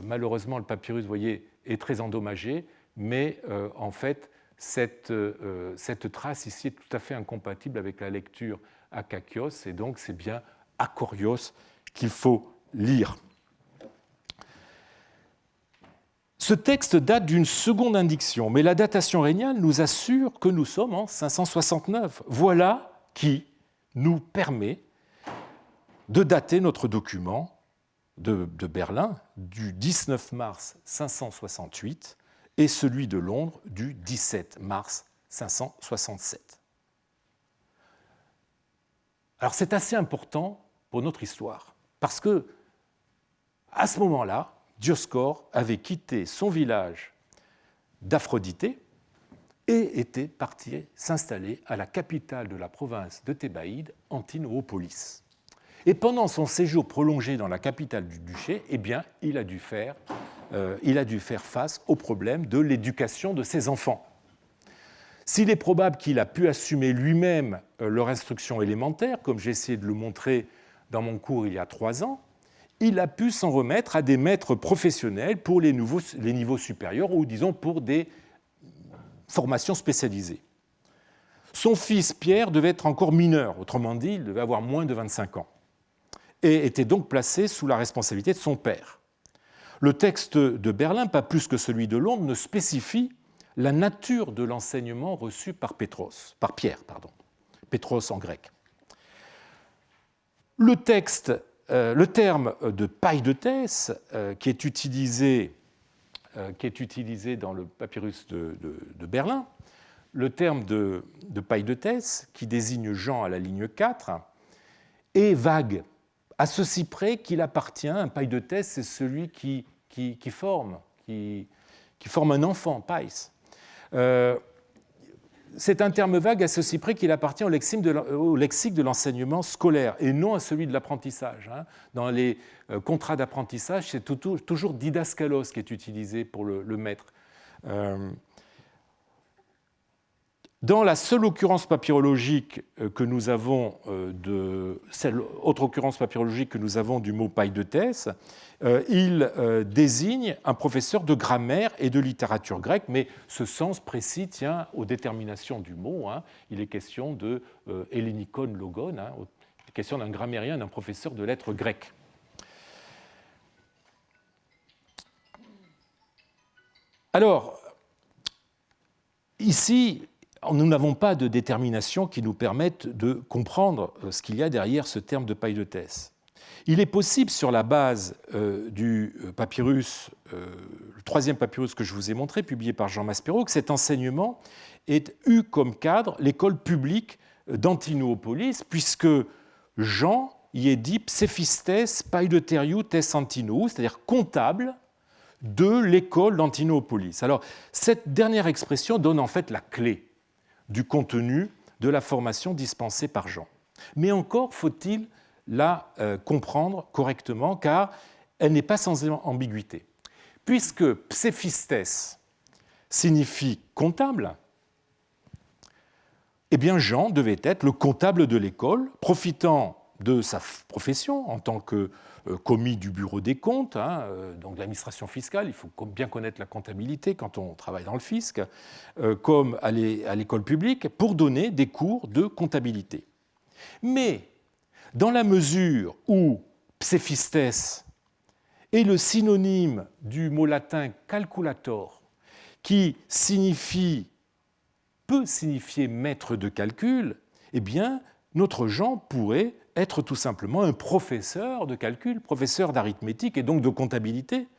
malheureusement, le papyrus, vous voyez, est très endommagé, mais en fait, cette trace ici est tout à fait incompatible avec la lecture Akakios, et donc c'est bien Akorios qu'il faut lire. Ce texte date d'une seconde indiction, mais la datation régnale nous assure que nous sommes en 569. Voilà qui nous permet de dater notre document de Berlin du 19 mars 568 et celui de Londres du 17 mars 567. Alors c'est assez important pour notre histoire, parce que à ce moment-là, Dioscore avait quitté son village d'Aphrodité et était parti s'installer à la capitale de la province de Thébaïde, Antinopolis. Et pendant son séjour prolongé dans la capitale du duché, eh bien, il a dû faire face au problème de l'éducation de ses enfants. S'il est probable qu'il a pu assumer lui-même leur instruction élémentaire, comme j'ai essayé de le montrer dans mon cours il y a 3 ans, il a pu s'en remettre à des maîtres professionnels pour les niveaux supérieurs ou, disons, pour des formations spécialisées. Son fils Pierre devait être encore mineur, autrement dit, il devait avoir moins de 25 ans, et était donc placé sous la responsabilité de son père. Le texte de Berlin, pas plus que celui de Londres, ne spécifie la nature de l'enseignement reçu par Pierre, Pétros en grec. Le terme de paille de Thèse, qui est utilisé dans le papyrus de Berlin, le terme de paille de Thèse, qui désigne Jean à la ligne 4, est vague, à ceci près qu'il appartient, un paille de Thèse, c'est celui qui forme un enfant, pais. C'est un terme vague à ceci près qu'il appartient au lexique de l'enseignement scolaire et non à celui de l'apprentissage. Dans les contrats d'apprentissage, c'est toujours didaskalos qui est utilisé pour le maître. Dans la seule occurrence papyrologique que nous avons autre occurrence papyrologique que nous avons du mot paille de thèse, il désigne un professeur de grammaire et de littérature grecque, mais ce sens précis tient aux déterminations du mot. Il est question de hellénikon logon, il est question d'un grammairien, d'un professeur de lettres grecques. Alors, ici, nous n'avons pas de détermination qui nous permette de comprendre ce qu'il y a derrière ce terme de paille de thèse. Il est possible, sur la base du papyrus, le troisième papyrus que je vous ai montré, publié par Jean Maspero, que cet enseignement ait eu comme cadre l'école publique d'Antinopolis, puisque Jean y est dit pséphistes païdeuteriou tes Antinou, c'est-à-dire comptable de l'école d'Antinopolis. Alors, cette dernière expression donne en fait la clé du contenu de la formation dispensée par Jean. Mais encore faut-il la comprendre correctement, car elle n'est pas sans ambiguïté. Puisque pséphistes signifie comptable, eh bien Jean devait être le comptable de l'école, profitant de sa profession en tant que commis du bureau des comptes, donc de l'administration fiscale, il faut bien connaître la comptabilité quand on travaille dans le fisc, comme à l'école publique, pour donner des cours de comptabilité. Mais dans la mesure où pséphistes est le synonyme du mot latin calculator, qui peut signifier maître de calcul, eh bien, notre Jean pourrait être tout simplement un professeur de calcul, professeur d'arithmétique et donc de comptabilité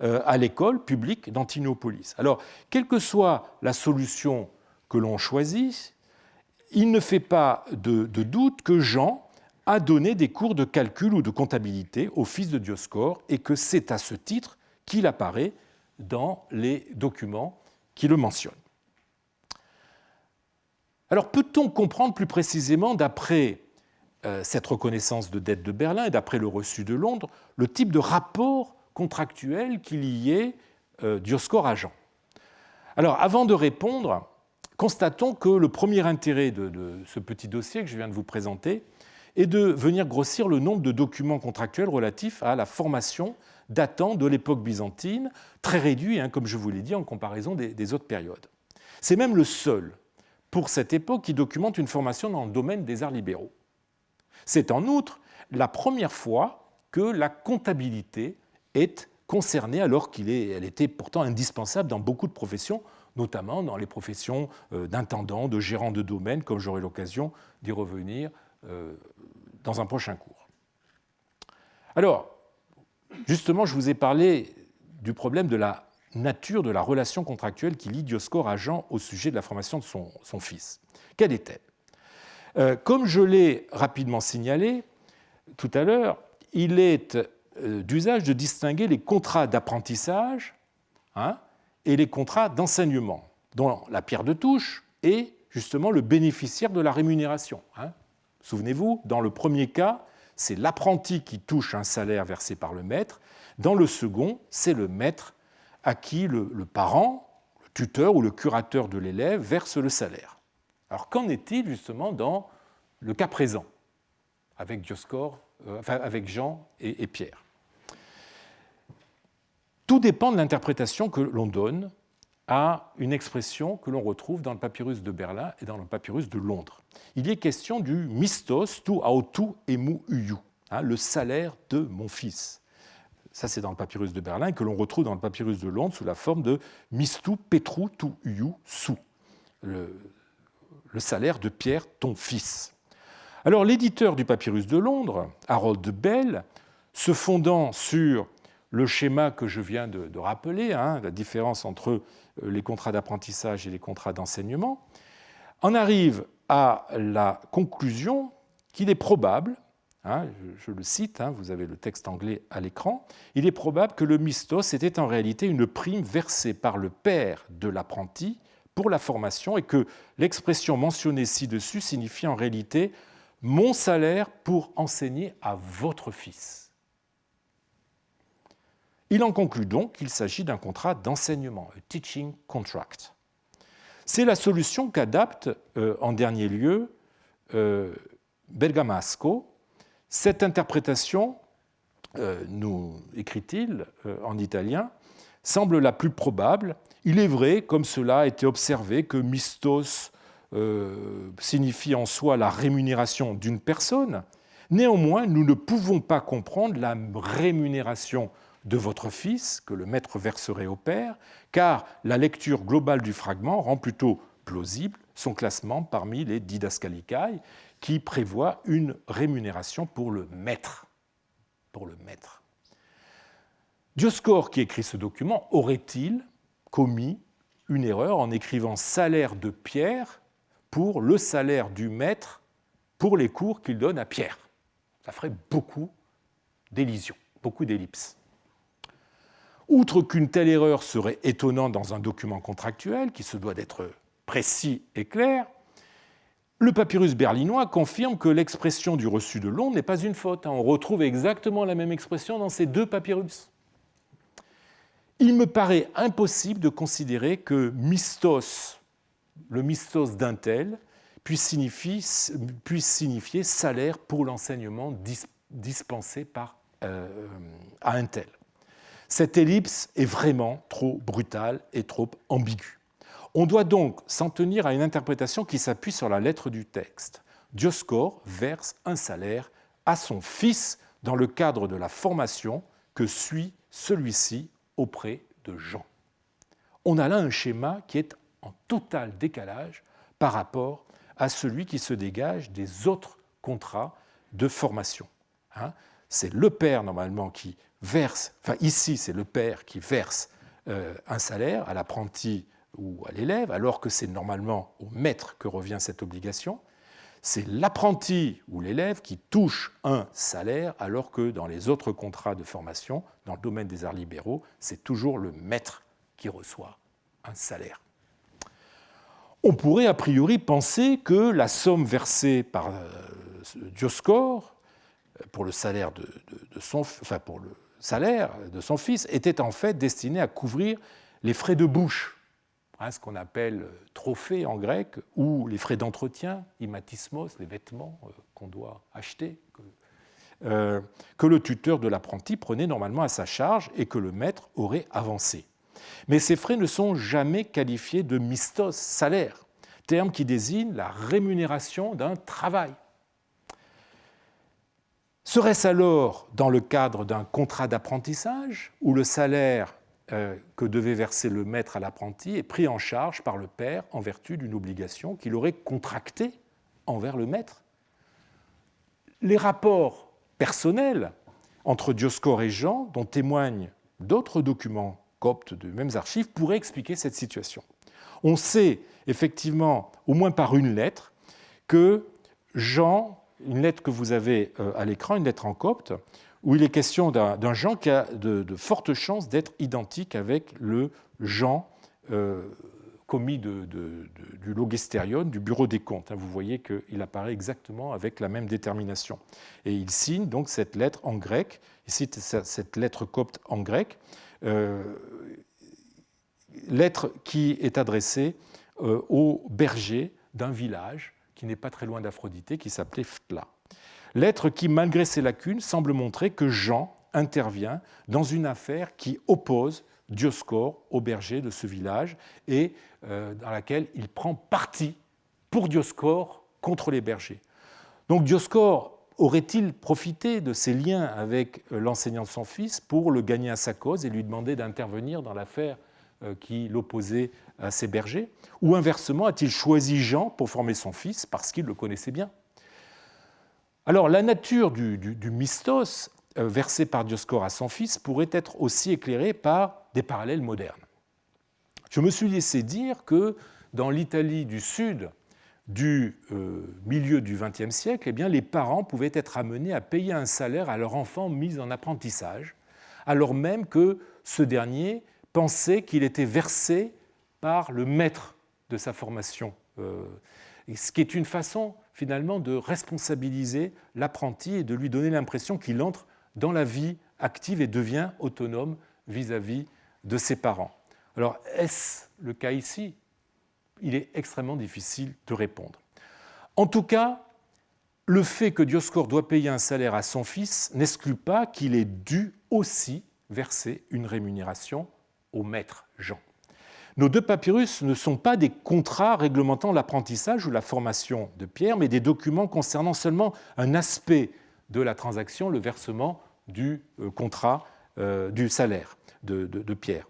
à l'école publique d'Antinopolis. Alors, quelle que soit la solution que l'on choisit, il ne fait pas de doute que Jean a donné des cours de calcul ou de comptabilité au fils de Dioscore et que c'est à ce titre qu'il apparaît dans les documents qui le mentionnent. Alors, peut-on comprendre plus précisément, d'après cette reconnaissance de dette de Berlin et d'après le reçu de Londres, le type de rapport contractuel qui liait Dioscore à Jean? Alors, avant de répondre, constatons que le premier intérêt de ce petit dossier que je viens de vous présenter est de venir grossir le nombre de documents contractuels relatifs à la formation datant de l'époque byzantine, très réduit, comme je vous l'ai dit, en comparaison des autres périodes. C'est même le seul, pour cette époque, qui documente une formation dans le domaine des arts libéraux. C'est en outre la première fois que la comptabilité est concernée, alors qu'elle était pourtant indispensable dans beaucoup de professions, notamment dans les professions d'intendant, de gérant de domaine, comme j'aurai l'occasion d'y revenir dans un prochain cours. Alors, justement, je vous ai parlé du problème de la nature de la relation contractuelle qui lie Dioscore à Jean au sujet de la formation de son fils. Quelle est-elle ? Comme je l'ai rapidement signalé tout à l'heure, il est d'usage de distinguer les contrats d'apprentissage et les contrats d'enseignement, dont la pierre de touche est justement le bénéficiaire de la rémunération. Souvenez-vous, dans le premier cas, c'est l'apprenti qui touche un salaire versé par le maître. Dans le second, c'est le maître à qui le parent, le tuteur ou le curateur de l'élève verse le salaire. Alors qu'en est-il justement dans le cas présent avec avec Jean et Pierre? Tout dépend de l'interprétation que l'on donne à une expression que l'on retrouve dans le papyrus de Berlin et dans le papyrus de Londres. Il y est question du mistos tu autu emu uyu, le salaire de mon fils. Ça, c'est dans le papyrus de Berlin, que l'on retrouve dans le papyrus de Londres sous la forme de mistu petru tu uyu su, le salaire de Pierre, ton fils. Alors, l'éditeur du papyrus de Londres, Harold Bell, se fondant sur le schéma que je viens de rappeler, la différence entre les contrats d'apprentissage et les contrats d'enseignement, en arrive à la conclusion qu'il est probable, je le cite, vous avez le texte anglais à l'écran, il est probable que le mistos était en réalité une prime versée par le père de l'apprenti pour la formation et que l'expression mentionnée ci-dessus signifie en réalité « mon salaire pour enseigner à votre fils ». Il en conclut donc qu'il s'agit d'un contrat d'enseignement, un teaching contract. C'est la solution qu'adapte en dernier lieu Bergamasco. Cette interprétation, nous écrit-il en italien, semble la plus probable. Il est vrai, comme cela a été observé, que mistos signifie en soi la rémunération d'une personne. Néanmoins, nous ne pouvons pas comprendre la rémunération de votre fils que le maître verserait au père, car la lecture globale du fragment rend plutôt plausible son classement parmi les didascalicae qui prévoient une rémunération pour le maître. Dioscore, qui écrit ce document, aurait-il commis une erreur en écrivant salaire de Pierre pour le salaire du maître pour les cours qu'il donne à Pierre? Ça ferait beaucoup d'élisions, beaucoup d'ellipses. Outre qu'une telle erreur serait étonnante dans un document contractuel qui se doit d'être précis et clair, le papyrus berlinois confirme que l'expression du reçu de Londres n'est pas une faute. On retrouve exactement la même expression dans ces deux papyrus. Il me paraît impossible de considérer que mistos, le mistos d'un tel, puisse signifier salaire pour l'enseignement dispensé à un tel. Cette ellipse est vraiment trop brutale et trop ambiguë. On doit donc s'en tenir à une interprétation qui s'appuie sur la lettre du texte. Dioscore verse un salaire à son fils dans le cadre de la formation que suit celui-ci auprès de Jean. On a là un schéma qui est en total décalage par rapport à celui qui se dégage des autres contrats de formation. C'est le père normalement qui verse, enfin ici c'est le père qui verse un salaire à l'apprenti ou à l'élève, alors que c'est normalement au maître que revient cette obligation. C'est l'apprenti ou l'élève qui touche un salaire, alors que dans les autres contrats de formation, dans le domaine des arts libéraux, c'est toujours le maître qui reçoit un salaire. On pourrait a priori penser que la somme versée par Dioscore pour le salaire de son fils était en fait destinée à couvrir les frais de bouche, ce qu'on appelle trophée en grec, ou les frais d'entretien, imatismos, les vêtements qu'on doit acheter, que le tuteur de l'apprenti prenait normalement à sa charge et que le maître aurait avancé. Mais ces frais ne sont jamais qualifiés de mistos, salaire, terme qui désigne la rémunération d'un travail. Serait-ce alors dans le cadre d'un contrat d'apprentissage où le salaire que devait verser le maître à l'apprenti est pris en charge par le père en vertu d'une obligation qu'il aurait contractée envers le maître? Les rapports personnels entre Dioscore et Jean, dont témoignent d'autres documents coptes de mêmes archives, pourraient expliquer cette situation. On sait effectivement, au moins par une lettre, que Jean, une lettre que vous avez à l'écran, une lettre en copte, où il est question d'un Jean qui a de fortes chances d'être identique avec le Jean commis du Logestérion, du bureau des comptes. Vous voyez qu'il apparaît exactement avec la même détermination. Et il signe donc cette lettre en grec, il cite cette lettre copte en grec, lettre qui est adressée au berger d'un village qui n'est pas très loin d'Aphroditée, qui s'appelait Phthla. Lettre qui, malgré ses lacunes, semble montrer que Jean intervient dans une affaire qui oppose Dioscore au berger de ce village et dans laquelle il prend parti pour Dioscore contre les bergers. Donc Dioscore aurait-il profité de ses liens avec l'enseignant de son fils pour le gagner à sa cause et lui demander d'intervenir dans l'affaire qui l'opposait à ses bergers? Ou inversement, a-t-il choisi Jean pour former son fils parce qu'il le connaissait bien? Alors, la nature du mistos versé par Dioscore à son fils pourrait être aussi éclairée par des parallèles modernes. Je me suis laissé dire que dans l'Italie du Sud du milieu du XXe siècle, les parents pouvaient être amenés à payer un salaire à leur enfant mis en apprentissage, alors même que ce dernier pensait qu'il était versé par le maître de sa formation, ce qui est une façon finalement de responsabiliser l'apprenti et de lui donner l'impression qu'il entre dans la vie active et devient autonome vis-à-vis de ses parents. Alors, est-ce le cas ici? il est extrêmement difficile de répondre. En tout cas, le fait que Dioscore doit payer un salaire à son fils n'exclut pas qu'il ait dû aussi verser une rémunération au maître Jean. Nos deux papyrus ne sont pas des contrats réglementant l'apprentissage ou la formation de Pierre, mais des documents concernant seulement un aspect de la transaction, le versement du contrat, du salaire de Pierre.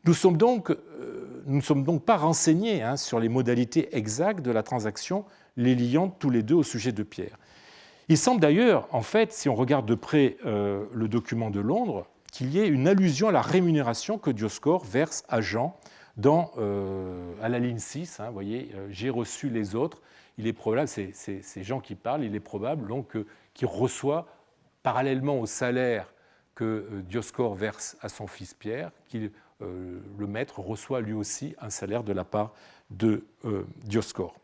Nous ne sommes donc pas renseignés sur les modalités exactes de la transaction les liant tous les deux au sujet de Pierre. Il semble d'ailleurs, en fait, si on regarde de près le document de Londres, qu'il y ait une allusion à la rémunération que Dioscore verse à Jean à la ligne 6. Vous voyez, j'ai reçu les autres. Il est probable, c'est Jean qui parle, il est probable donc qu'il reçoit, parallèlement au salaire que Dioscore verse à son fils Pierre, le maître reçoit lui aussi un salaire de la part de Dioscore.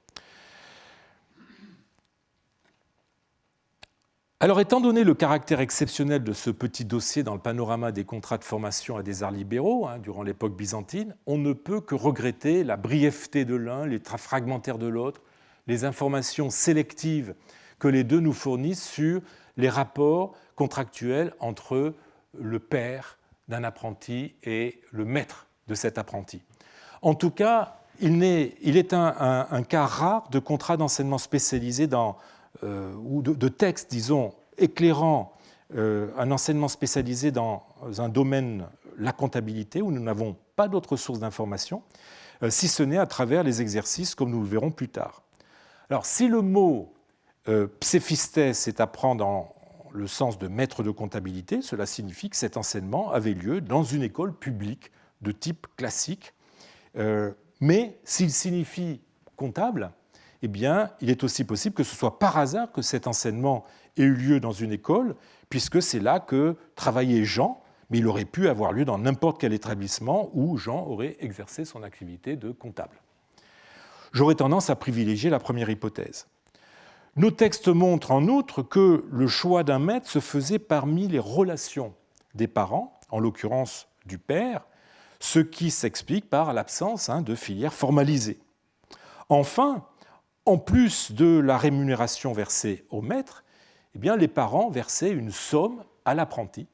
Alors, étant donné le caractère exceptionnel de ce petit dossier dans le panorama des contrats de formation à des arts libéraux durant l'époque byzantine, on ne peut que regretter la brièveté de l'un, les traits fragmentaires de l'autre, les informations sélectives que les deux nous fournissent sur les rapports contractuels entre le père d'un apprenti et le maître de cet apprenti. En tout cas, il est un cas rare de contrat d'enseignement spécialisé ou de texte, disons, éclairant un enseignement spécialisé dans un domaine, la comptabilité, où nous n'avons pas d'autres sources d'information, si ce n'est à travers les exercices, comme nous le verrons plus tard. Alors, si le mot pséphistes est à prendre dans le sens de maître de comptabilité, cela signifie que cet enseignement avait lieu dans une école publique de type classique. Mais s'il signifie comptable, eh bien, il est aussi possible que ce soit par hasard que cet enseignement ait eu lieu dans une école, puisque c'est là que travaillait Jean, mais il aurait pu avoir lieu dans n'importe quel établissement où Jean aurait exercé son activité de comptable. J'aurais tendance à privilégier la première hypothèse. Nos textes montrent en outre que le choix d'un maître se faisait parmi les relations des parents, en l'occurrence du père, ce qui s'explique par l'absence de filière formalisée. Enfin, en plus de la rémunération versée au maître, eh bien, les parents versaient une somme à l'apprenti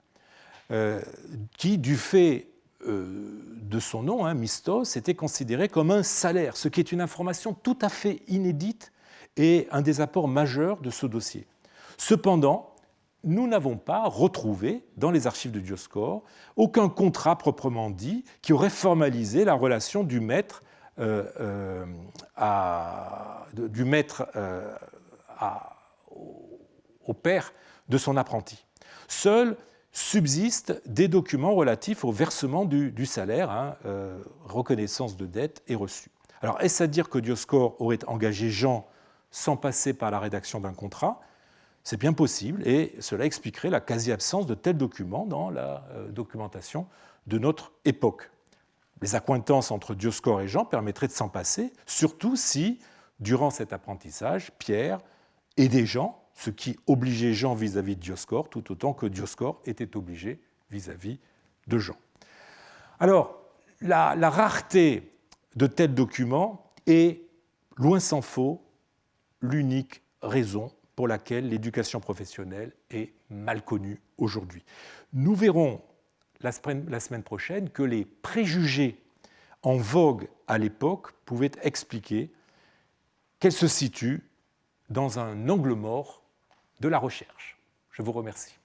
qui, du fait de son nom, mistos, était considéré comme un salaire, ce qui est une information tout à fait inédite et un des apports majeurs de ce dossier. Cependant, nous n'avons pas retrouvé dans les archives de Dioscore aucun contrat proprement dit qui aurait formalisé la relation du maître au père de son apprenti. Seuls subsistent des documents relatifs au versement du salaire, reconnaissance de dette et reçu. Alors, est-ce à dire que Dioscore aurait engagé Jean sans passer par la rédaction d'un contrat? C'est bien possible, et cela expliquerait la quasi-absence de tels documents dans la documentation de notre époque. Les accointances entre Dioscore et Jean permettraient de s'en passer, surtout si, durant cet apprentissage, Pierre aidait Jean, ce qui obligeait Jean vis-à-vis de Dioscore, tout autant que Dioscore était obligé vis-à-vis de Jean. Alors, la rareté de tels documents est, loin s'en faut, l'unique raison pour laquelle l'éducation professionnelle est mal connue aujourd'hui. Nous verrons la semaine prochaine que les préjugés en vogue à l'époque pouvaient expliquer qu'elle se situe dans un angle mort de la recherche. Je vous remercie.